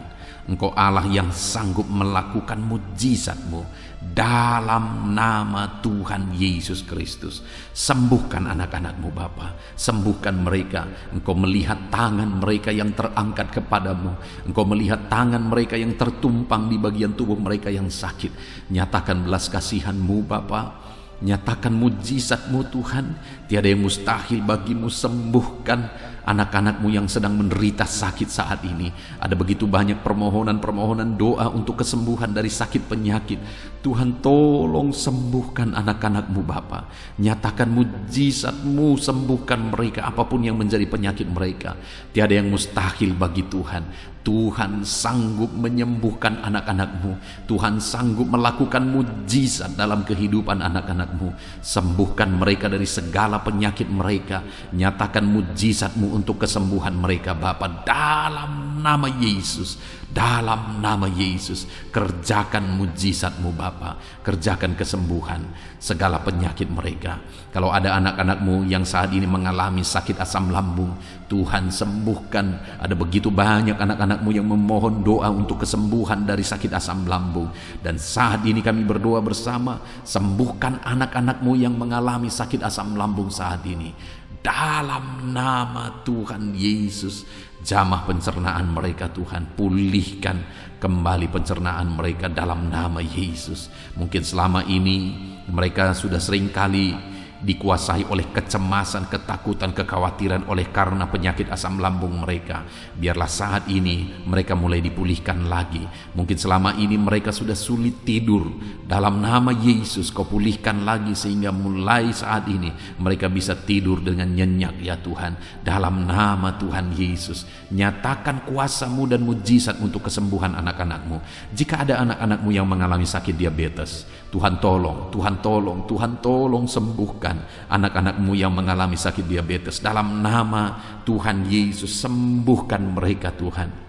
Speaker 1: Engkau Allah yang sanggup melakukan mujizat-Mu dalam nama Tuhan Yesus Kristus. Sembuhkan anak-anak-Mu Bapa, sembuhkan mereka. Engkau melihat tangan mereka yang terangkat kepadamu, Engkau melihat tangan mereka yang tertumpang di bagian tubuh mereka yang sakit. Nyatakan belas kasihan-Mu Bapa, nyatakan mujizat-Mu Tuhan. Tiada yang mustahil bagimu. Sembuhkan anak-anak-Mu yang sedang menderita sakit saat ini. Ada begitu banyak permohonan-permohonan doa untuk kesembuhan dari sakit penyakit. Tuhan, tolong sembuhkan anak-anak-Mu Bapa. Nyatakan mujizat-Mu, sembuhkan mereka apapun yang menjadi penyakit mereka. Tiada yang mustahil bagi Tuhan. Tuhan sanggup menyembuhkan anak-anak-Mu. Tuhan sanggup melakukan mujizat dalam kehidupan anak-anak-Mu. Sembuhkan mereka dari segala penyakit mereka. Nyatakan mujizat-Mu untuk kesembuhan mereka Bapa, dalam nama Yesus. Dalam nama Yesus, kerjakan mujizat-Mu Bapa, kerjakan kesembuhan segala penyakit mereka. Kalau ada anak-anak-Mu yang saat ini mengalami sakit asam lambung, Tuhan sembuhkan. Ada begitu banyak anak-anak-Mu yang memohon doa untuk kesembuhan dari sakit asam lambung. Dan saat ini kami berdoa bersama, sembuhkan anak-anak-Mu yang mengalami sakit asam lambung saat ini. Dalam nama Tuhan Yesus, jamah pencernaan mereka Tuhan, pulihkan kembali pencernaan mereka dalam nama Yesus. Mungkin selama ini mereka sudah seringkali dikuasai oleh kecemasan, ketakutan, kekhawatiran oleh karena penyakit asam lambung mereka. Biarlah saat ini mereka mulai dipulihkan lagi. Mungkin selama ini mereka sudah sulit tidur. Dalam nama Yesus, Kau pulihkan lagi sehingga mulai saat ini mereka bisa tidur dengan nyenyak ya Tuhan. Dalam nama Tuhan Yesus, nyatakan kuasa-Mu dan mujizat untuk kesembuhan anak-anak-Mu. Jika ada anak-anak-Mu yang mengalami sakit diabetes, Tuhan tolong, Tuhan tolong, Tuhan tolong sembuhkan anak-anak-Mu yang mengalami sakit diabetes. Dalam nama Tuhan Yesus, sembuhkan mereka Tuhan.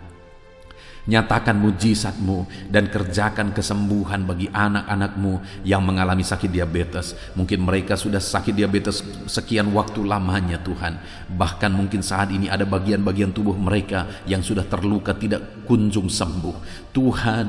Speaker 1: Nyatakan mujizat-Mu dan kerjakan kesembuhan bagi anak-anak-Mu yang mengalami sakit diabetes. Mungkin mereka sudah sakit diabetes sekian waktu lamanya Tuhan. Bahkan mungkin saat ini ada bagian-bagian tubuh mereka yang sudah terluka tidak kunjung sembuh. Tuhan,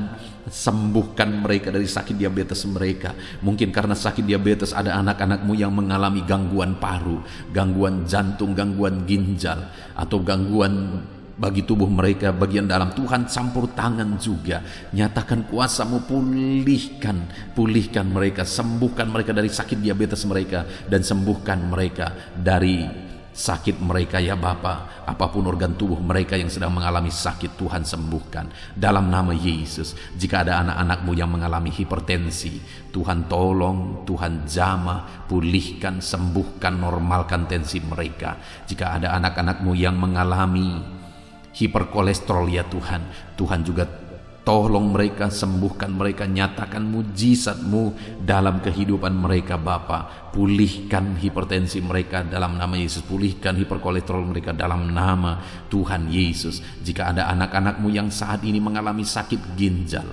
Speaker 1: sembuhkan mereka dari sakit diabetes mereka. Mungkin karena sakit diabetes ada anak-anak-Mu yang mengalami gangguan paru, gangguan jantung, gangguan ginjal, atau gangguan bagi tubuh mereka bagian dalam. Tuhan campur tangan juga. Nyatakan kuasa-Mu, pulihkan mereka, sembuhkan mereka dari sakit diabetes mereka, dan sembuhkan mereka dari sakit mereka ya Bapa. Apapun organ tubuh mereka yang sedang mengalami sakit, Tuhan sembuhkan dalam nama Yesus. Jika ada anak-anak-Mu yang mengalami hipertensi, Tuhan tolong, Tuhan jamah, pulihkan, sembuhkan, normalkan tensi mereka. Jika ada anak-anak-Mu yang mengalami hiperkolesterol ya Tuhan, Tuhan juga tolong mereka, sembuhkan mereka, nyatakan mujizat-Mu dalam kehidupan mereka Bapa. Pulihkan hipertensi mereka dalam nama Yesus, pulihkan hiperkolesterol mereka dalam nama Tuhan Yesus. Jika ada anak-anak-Mu yang saat ini mengalami sakit ginjal,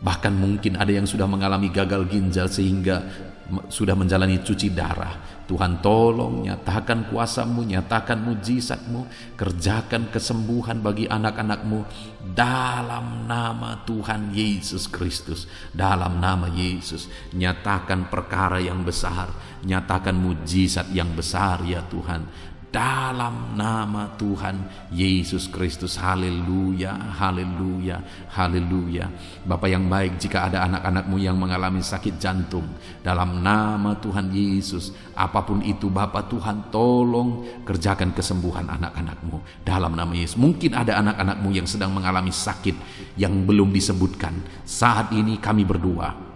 Speaker 1: bahkan mungkin ada yang sudah mengalami gagal ginjal sehingga sudah menjalani cuci darah, Tuhan tolong, nyatakan kuasa-Mu, nyatakan mujizat-Mu, kerjakan kesembuhan bagi anak-anak-Mu dalam nama Tuhan Yesus Kristus. Dalam nama Yesus, nyatakan perkara yang besar, nyatakan mujizat yang besar ya Tuhan, dalam nama Tuhan Yesus Kristus. Haleluya, haleluya, haleluya. Bapa yang baik, jika ada anak-anak-Mu yang mengalami sakit jantung, dalam nama Tuhan Yesus, apapun itu Bapa, Tuhan tolong kerjakan kesembuhan anak-anak-Mu dalam nama Yesus. Mungkin ada anak-anak-Mu yang sedang mengalami sakit yang belum disebutkan. Saat ini kami berdoa,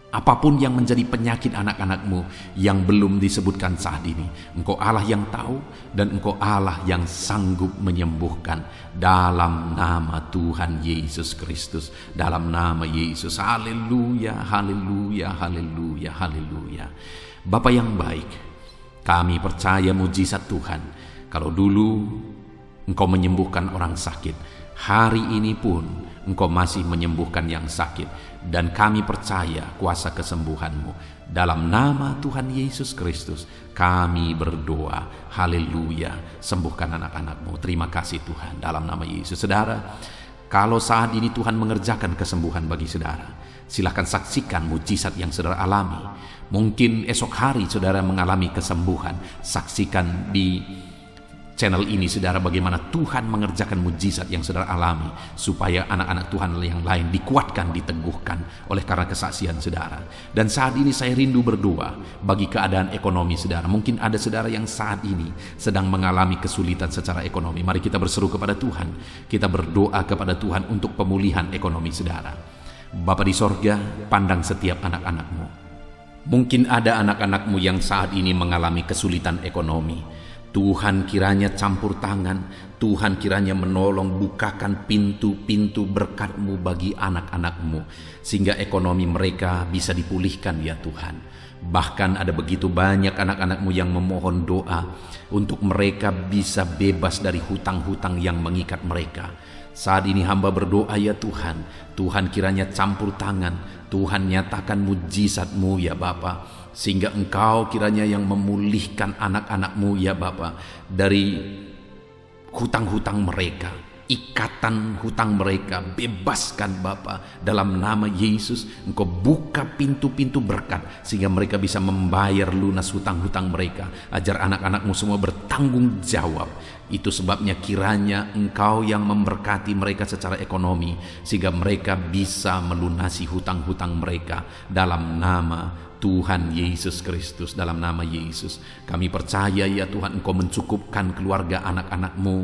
Speaker 1: apapun yang menjadi penyakit anak-anak-Mu yang belum disebutkan saat ini, Engkau Allah yang tahu dan Engkau Allah yang sanggup menyembuhkan dalam nama Tuhan Yesus Kristus. Dalam nama Yesus. Haleluya, haleluya, haleluya, haleluya. Bapa yang baik, kami percaya mujizat Tuhan. Kalau dulu Engkau menyembuhkan orang sakit, hari ini pun Engkau masih menyembuhkan yang sakit. Dan kami percaya kuasa kesembuhan-Mu. Dalam nama Tuhan Yesus Kristus kami berdoa. Haleluya. Sembuhkan anak-anak-Mu. Terima kasih Tuhan. Dalam nama Yesus. Saudara, Kalau saat ini Tuhan mengerjakan kesembuhan bagi saudara, silahkan saksikan mujizat yang saudara alami. Mungkin esok hari saudara mengalami kesembuhan, saksikan di channel ini saudara bagaimana Tuhan mengerjakan mujizat yang saudara alami, supaya anak-anak Tuhan yang lain dikuatkan, diteguhkan oleh karena kesaksian saudara. Dan saat ini saya rindu berdoa bagi keadaan ekonomi saudara. Mungkin ada saudara yang saat ini sedang mengalami kesulitan secara ekonomi. Mari kita berseru kepada Tuhan, kita berdoa kepada Tuhan untuk pemulihan ekonomi saudara. Bapa di sorga, pandang setiap anak-anakmu. Mungkin ada anak-anakmu yang saat ini mengalami kesulitan ekonomi. Tuhan kiranya campur tangan, Tuhan kiranya menolong, bukakan pintu-pintu berkat-Mu bagi anak-anak-Mu, sehingga ekonomi mereka bisa dipulihkan ya Tuhan. Bahkan ada begitu banyak anak-anak-Mu yang memohon doa untuk mereka bisa bebas dari hutang-hutang yang mengikat mereka. Saat ini hamba berdoa ya Tuhan, Tuhan kiranya campur tangan, Tuhan nyatakan mujizat-Mu ya Bapa, sehingga Engkau kiranya yang memulihkan anak-anak-Mu ya Bapa dari hutang-hutang mereka, ikatan hutang mereka, bebaskan Bapa dalam nama Yesus. Engkau buka pintu-pintu berkat sehingga mereka bisa membayar lunas hutang-hutang mereka. Ajar anak-anak-Mu semua bertanggung jawab. Itu sebabnya kiranya Engkau yang memberkati mereka secara ekonomi, sehingga mereka bisa melunasi hutang-hutang mereka dalam nama Tuhan Yesus Kristus. Dalam nama Yesus kami percaya ya Tuhan, Engkau mencukupkan keluarga anak-anak-Mu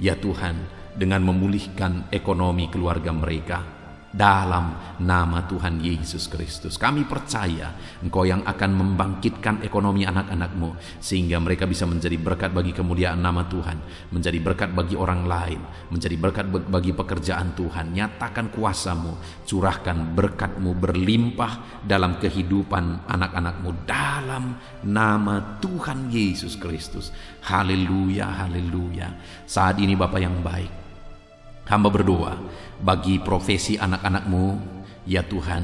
Speaker 1: ya Tuhan, dengan memulihkan ekonomi keluarga mereka. Dalam nama Tuhan Yesus Kristus kami percaya Engkau yang akan membangkitkan ekonomi anak-anak-Mu, sehingga mereka bisa menjadi berkat bagi kemuliaan nama Tuhan, menjadi berkat bagi orang lain, menjadi berkat bagi pekerjaan Tuhan. Nyatakan kuasa-Mu, curahkan berkat-Mu berlimpah dalam kehidupan anak-anak-Mu dalam nama Tuhan Yesus Kristus. Haleluya, haleluya. Saat ini Bapa yang baik, hamba berdoa bagi profesi anak-anak-Mu ya Tuhan,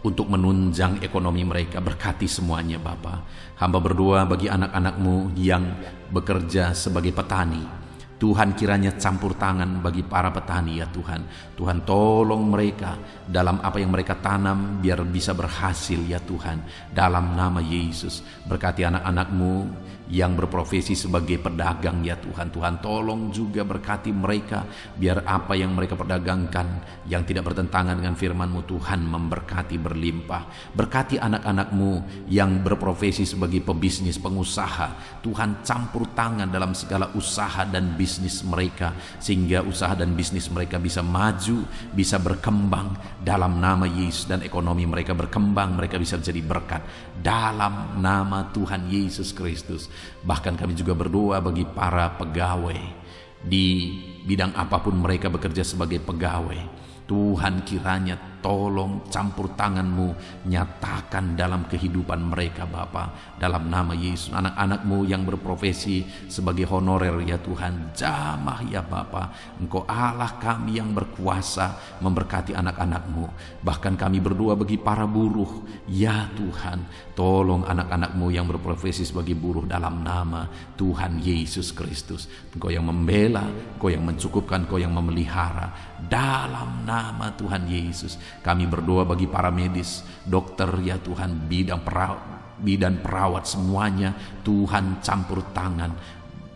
Speaker 1: untuk menunjang ekonomi mereka. Berkati semuanya Bapa. Hamba berdoa bagi anak-anak-Mu yang bekerja sebagai petani. Tuhan kiranya campur tangan bagi para petani ya Tuhan. Tuhan tolong mereka dalam apa yang mereka tanam biar bisa berhasil ya Tuhan. Dalam nama Yesus berkati anak-anak-Mu yang berprofesi sebagai pedagang ya Tuhan. Tuhan tolong juga berkati mereka biar apa yang mereka perdagangkan yang tidak bertentangan dengan firman-Mu Tuhan memberkati berlimpah. Berkati anak-anak-Mu yang berprofesi sebagai pebisnis, pengusaha. Tuhan campur tangan dalam segala usaha dan bisnis mereka, sehingga usaha dan bisnis mereka bisa maju, bisa berkembang dalam nama Yesus, dan ekonomi mereka berkembang, mereka bisa jadi berkat dalam nama Tuhan Yesus Kristus. Bahkan kami juga berdoa bagi para pegawai di bidang apapun mereka bekerja sebagai pegawai. Tuhan kiranya tolong campur tangan-Mu, nyatakan dalam kehidupan mereka Bapa, dalam nama Yesus. Anak-anak-Mu yang berprofesi sebagai honorer ya Tuhan, jamah ya Bapa. Engkau Allah kami yang berkuasa memberkati anak-anak-Mu. Bahkan kami berdoa bagi para buruh ya Tuhan, tolong anak-anak-Mu yang berprofesi sebagai buruh dalam nama Tuhan Yesus Kristus. Engkau yang membela, Engkau yang mencukupkan, Engkau yang memelihara dalam nama Tuhan Yesus. Kami berdoa bagi para medis, dokter ya Tuhan, bidan perawat semuanya, Tuhan campur tangan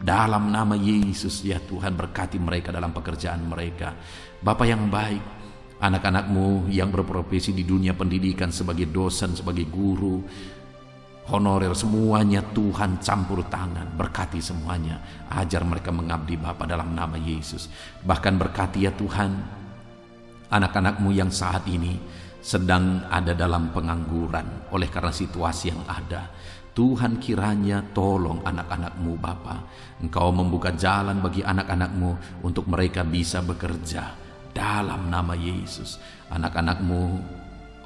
Speaker 1: dalam nama Yesus ya Tuhan. Berkati mereka dalam pekerjaan mereka. Bapa yang baik, anak-anak-Mu yang berprofesi di dunia pendidikan sebagai dosen, sebagai guru, honorer, semuanya Tuhan campur tangan, berkati semuanya. Ajar mereka mengabdi Bapa dalam nama Yesus. Bahkan berkati ya Tuhan anak-anak-Mu yang saat ini sedang ada dalam pengangguran oleh karena situasi yang ada. Tuhan kiranya tolong anak-anak-Mu Bapa. Engkau membuka jalan bagi anak-anak-Mu untuk mereka bisa bekerja dalam nama Yesus. Anak-anak-Mu,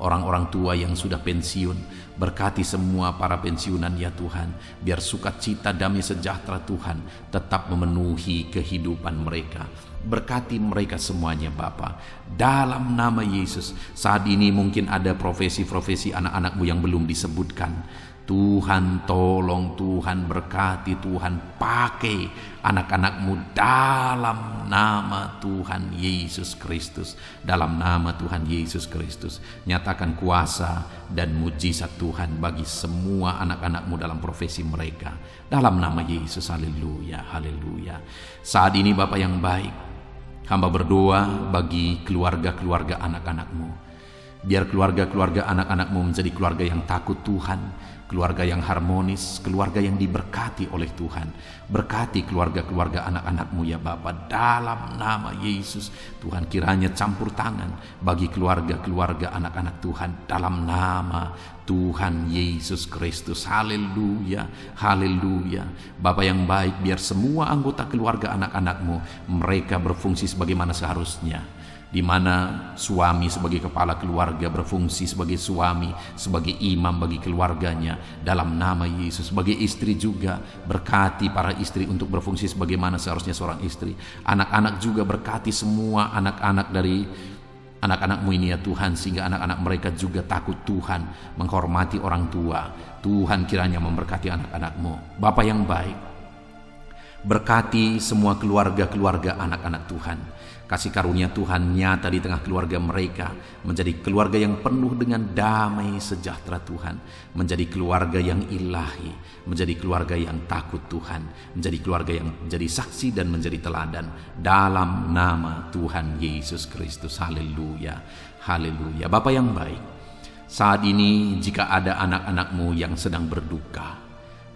Speaker 1: orang-orang tua yang sudah pensiun, berkati semua para pensiunan ya Tuhan, biar sukacita damai sejahtera Tuhan tetap memenuhi kehidupan mereka. Berkati mereka semuanya Bapa. Dalam nama Yesus, saat ini mungkin ada profesi-profesi anak-anak-Mu yang belum disebutkan. Tuhan tolong, Tuhan berkati, Tuhan pakai anak-anak-Mu dalam nama Tuhan Yesus Kristus. Dalam nama Tuhan Yesus Kristus, nyatakan kuasa dan mujizat Tuhan bagi semua anak-anak-Mu dalam profesi mereka. Dalam nama Yesus, haleluya, haleluya. Saat ini Bapa yang baik, hamba berdoa bagi keluarga-keluarga anak-anak-Mu. Biar keluarga-keluarga anak-anak-Mu menjadi keluarga yang takut Tuhan, keluarga yang harmonis, keluarga yang diberkati oleh Tuhan. Berkati keluarga-keluarga anak-anak-Mu ya Bapa, dalam nama Yesus. Tuhan kiranya campur tangan bagi keluarga-keluarga anak-anak Tuhan dalam nama Tuhan Yesus Kristus. Haleluya, haleluya. Bapa yang baik, biar semua anggota keluarga anak-anak-Mu mereka berfungsi sebagaimana seharusnya, di mana suami sebagai kepala keluarga berfungsi sebagai suami, sebagai imam bagi keluarganya dalam nama Yesus. Sebagai istri juga, berkati para istri untuk berfungsi sebagaimana seharusnya seorang istri. Anak-anak juga berkati semua anak-anak dari anak-anak-Mu ini ya Tuhan, sehingga anak-anak mereka juga takut Tuhan, menghormati orang tua. Tuhan kiranya memberkati anak-anak-Mu. Bapa yang baik, berkati semua keluarga-keluarga anak-anak Tuhan. Kasih karunia Tuhan nyata di tengah keluarga mereka, menjadi keluarga yang penuh dengan damai sejahtera Tuhan, menjadi keluarga yang ilahi, menjadi keluarga yang takut Tuhan, menjadi keluarga yang menjadi saksi dan menjadi teladan dalam nama Tuhan Yesus Kristus. Haleluya, haleluya. Bapa yang baik, saat ini jika ada anak-anak-Mu yang sedang berduka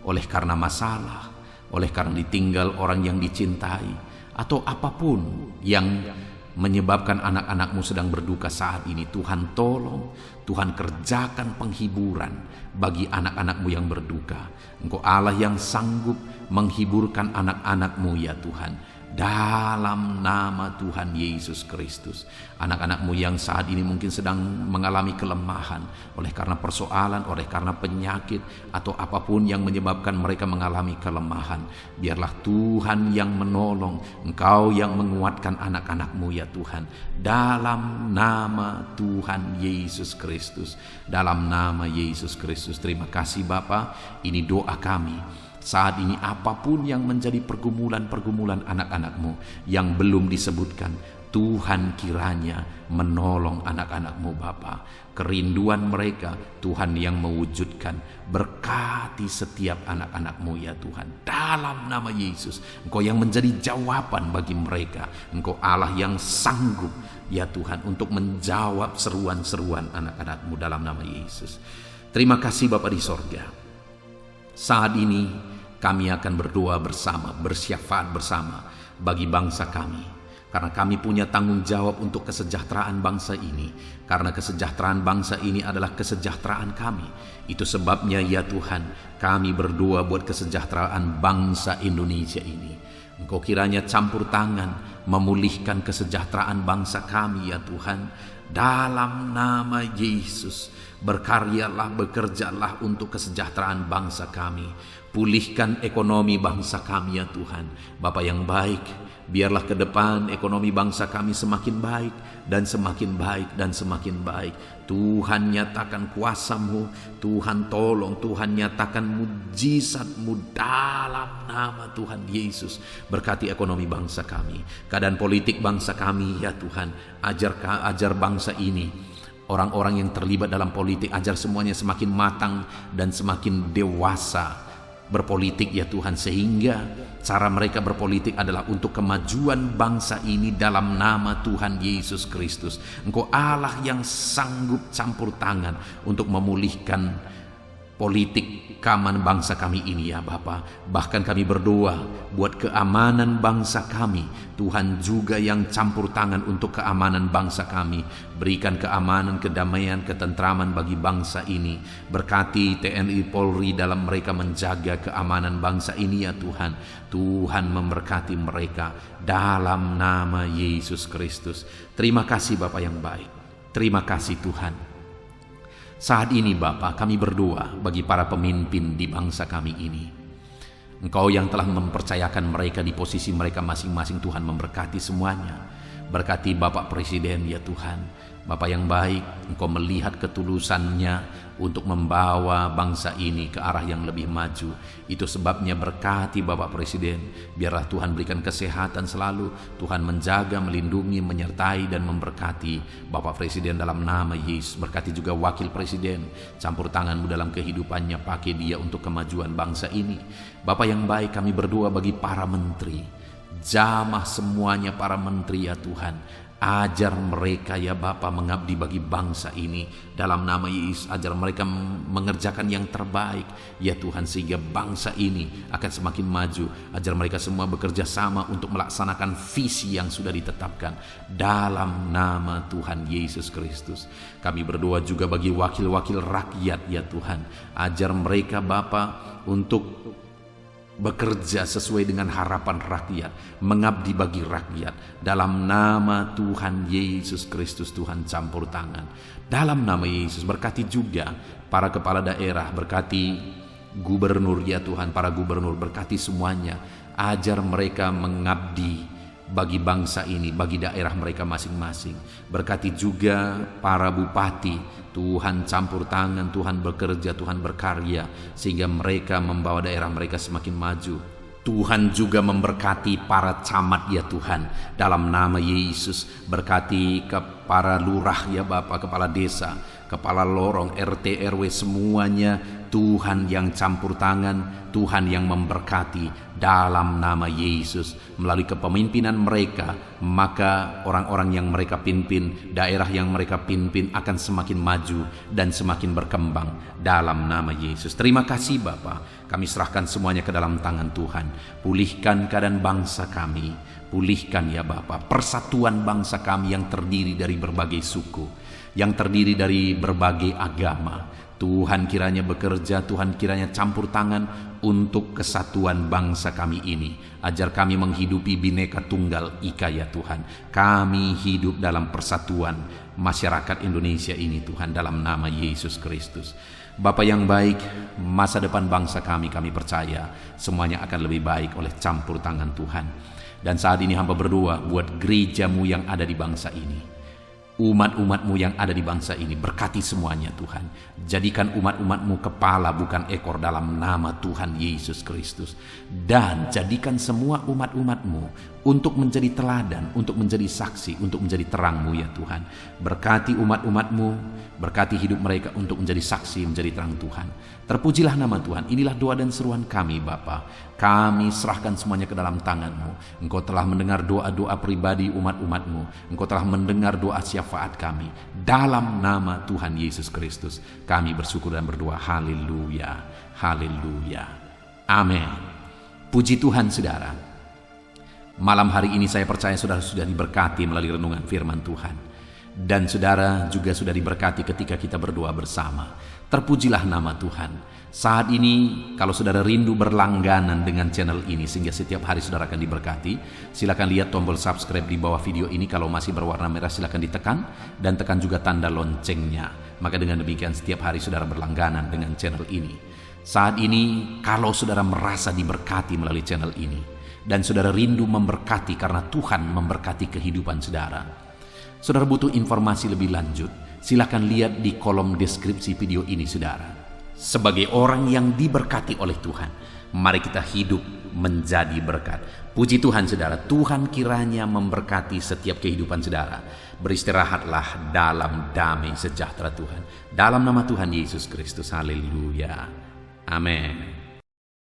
Speaker 1: oleh karena masalah, oleh karena ditinggal orang yang dicintai, atau apapun yang menyebabkan anak-anak-Mu sedang berduka saat ini, Tuhan tolong, Tuhan kerjakan penghiburan bagi anak-anak-Mu yang berduka. Engkau Allah yang sanggup menghiburkan anak-anak-Mu ya Tuhan, dalam nama Tuhan Yesus Kristus. Anak-anak-Mu yang saat ini mungkin sedang mengalami kelemahan oleh karena persoalan, oleh karena penyakit, atau apapun yang menyebabkan mereka mengalami kelemahan, biarlah Tuhan yang menolong, Engkau yang menguatkan anak-anak-Mu ya Tuhan, dalam nama Tuhan Yesus Kristus. Dalam nama Yesus Kristus. Terima kasih Bapa, ini doa kami. Saat ini apapun yang menjadi pergumulan-pergumulan anak-anak-Mu yang belum disebutkan, Tuhan kiranya menolong anak-anak-Mu Bapa. Kerinduan mereka Tuhan yang mewujudkan. Berkati setiap anak-anak-Mu ya Tuhan, dalam nama Yesus. Engkau yang menjadi jawaban bagi mereka. Engkau Allah yang sanggup ya Tuhan untuk menjawab seruan-seruan anak-anak-Mu dalam nama Yesus. Terima kasih Bapa di sorga. Saat ini kami akan berdoa bersama, bersyafaat bersama bagi bangsa kami. Karena kami punya tanggung jawab untuk kesejahteraan bangsa ini. Karena kesejahteraan bangsa ini adalah kesejahteraan kami. Itu sebabnya ya Tuhan, kami berdoa buat kesejahteraan bangsa Indonesia ini. Engkau kiranya campur tangan memulihkan kesejahteraan bangsa kami ya Tuhan. Dalam nama Yesus, berkaryalah, bekerjalah untuk kesejahteraan bangsa kami. Pulihkan ekonomi bangsa kami ya Tuhan. Bapa yang baik, biarlah ke depan ekonomi bangsa kami semakin baik dan semakin baik dan semakin baik. Tuhan nyatakan kuasa-Mu, Tuhan tolong, Tuhan nyatakan mujizat-Mu dalam nama Tuhan Yesus. Berkati ekonomi bangsa kami, keadaan politik bangsa kami ya Tuhan. Ajar bangsa ini, orang-orang yang terlibat dalam politik, ajar semuanya semakin matang dan semakin dewasa berpolitik ya Tuhan, sehingga cara mereka berpolitik adalah untuk kemajuan bangsa ini dalam nama Tuhan Yesus Kristus. Engkau Allah yang sanggup campur tangan untuk memulihkan politik keamanan bangsa kami ini ya Bapa. Bahkan kami berdoa buat keamanan bangsa kami. Tuhan juga yang campur tangan untuk keamanan bangsa kami. Berikan keamanan, kedamaian, ketentraman bagi bangsa ini. Berkati TNI Polri dalam mereka menjaga keamanan bangsa ini ya Tuhan. Tuhan memberkati mereka dalam nama Yesus Kristus. Terima kasih Bapa yang baik. Terima kasih Tuhan. Saat ini Bapa, kami berdoa bagi para pemimpin di bangsa kami ini. Engkau yang telah mempercayakan mereka di posisi mereka masing-masing. Tuhan, memberkati semuanya. Berkati Bapak Presiden ya Tuhan. Bapak yang baik, Engkau melihat ketulusannya untuk membawa bangsa ini ke arah yang lebih maju. Itu sebabnya berkati Bapak Presiden. Biarlah Tuhan berikan kesehatan selalu. Tuhan menjaga, melindungi, menyertai dan memberkati Bapak Presiden dalam nama Yesus. Berkati juga Wakil Presiden. Campur tangan-Mu dalam kehidupannya. Pakai dia untuk kemajuan bangsa ini. Bapak yang baik, kami berdoa bagi para menteri. Jamah semuanya para menteri ya Tuhan. Ajar mereka ya Bapa mengabdi bagi bangsa ini dalam nama Yesus. Ajar mereka mengerjakan yang terbaik ya Tuhan, sehingga bangsa ini akan semakin maju. Ajar mereka semua bekerja sama untuk melaksanakan visi yang sudah ditetapkan dalam nama Tuhan Yesus Kristus. Kami berdoa juga bagi wakil-wakil rakyat ya Tuhan. Ajar mereka Bapa untuk bekerja sesuai dengan harapan rakyat, mengabdi bagi rakyat dalam nama Tuhan Yesus Kristus. Tuhan, campur tangan dalam nama Yesus. Berkati juga para kepala daerah, berkati gubernur ya Tuhan, para gubernur, berkati semuanya. Ajar mereka mengabdi bagi bangsa ini, bagi daerah mereka masing-masing. Berkati juga para bupati. Tuhan campur tangan, Tuhan bekerja, Tuhan berkarya, sehingga mereka membawa daerah mereka semakin maju. Tuhan juga memberkati para camat ya Tuhan dalam nama Yesus. Berkati ke para lurah ya Bapak, kepala desa, kepala lorong, RT, RW, semuanya Tuhan yang campur tangan, Tuhan yang memberkati dalam nama Yesus. Melalui kepemimpinan mereka, maka orang-orang yang mereka pimpin, daerah yang mereka pimpin akan semakin maju dan semakin berkembang dalam nama Yesus. Terima kasih Bapa. Kami serahkan semuanya ke dalam tangan Tuhan. Pulihkan keadaan bangsa kami. Pulihkan ya Bapa persatuan bangsa kami yang terdiri dari berbagai suku, yang terdiri dari berbagai agama. Tuhan kiranya bekerja, Tuhan kiranya campur tangan untuk kesatuan bangsa kami ini. Ajar kami menghidupi Bhinneka Tunggal Ika ya Tuhan. Kami hidup dalam persatuan masyarakat Indonesia ini Tuhan, dalam nama Yesus Kristus. Bapa yang baik, masa depan bangsa kami percaya semuanya akan lebih baik oleh campur tangan Tuhan. Dan saat ini hamba berdoa buat gereja-Mu yang ada di bangsa ini, umat-umat-Mu yang ada di bangsa ini. Berkati semuanya Tuhan. Jadikan umat-umat-Mu kepala bukan ekor dalam nama Tuhan Yesus Kristus. Dan jadikan semua umat-umat-Mu untuk menjadi teladan, untuk menjadi saksi, untuk menjadi terang-Mu ya Tuhan. Berkati umat-umat-Mu, berkati hidup mereka untuk menjadi saksi, menjadi terang Tuhan. Terpujilah nama Tuhan. Inilah doa dan seruan kami Bapa. Kami serahkan semuanya ke dalam tangan-Mu. Engkau telah mendengar doa-doa pribadi umat-umat-Mu. Engkau telah mendengar doa syafaat kami. Dalam nama Tuhan Yesus Kristus kami bersyukur dan berdoa. Haleluya, haleluya, amin. Puji Tuhan saudara. Malam hari ini saya percaya saudara sudah diberkati melalui renungan firman Tuhan. Dan saudara juga sudah diberkati ketika kita berdoa bersama. Terpujilah nama Tuhan. Saat ini kalau saudara rindu berlangganan dengan channel ini sehingga setiap hari saudara akan diberkati, silakan lihat tombol subscribe di bawah video ini. Kalau masih berwarna merah silakan ditekan, dan tekan juga tanda loncengnya. Maka dengan demikian setiap hari saudara berlangganan dengan channel ini. Saat ini kalau saudara merasa diberkati melalui channel ini, dan saudara rindu memberkati karena Tuhan memberkati kehidupan saudara, saudara butuh informasi lebih lanjut, silakan lihat di kolom deskripsi video ini saudara. Sebagai orang yang diberkati oleh Tuhan, mari kita hidup menjadi berkat. Puji Tuhan saudara, Tuhan kiranya memberkati setiap kehidupan saudara. Beristirahatlah dalam damai sejahtera Tuhan. Dalam nama Tuhan Yesus Kristus, haleluya, amin.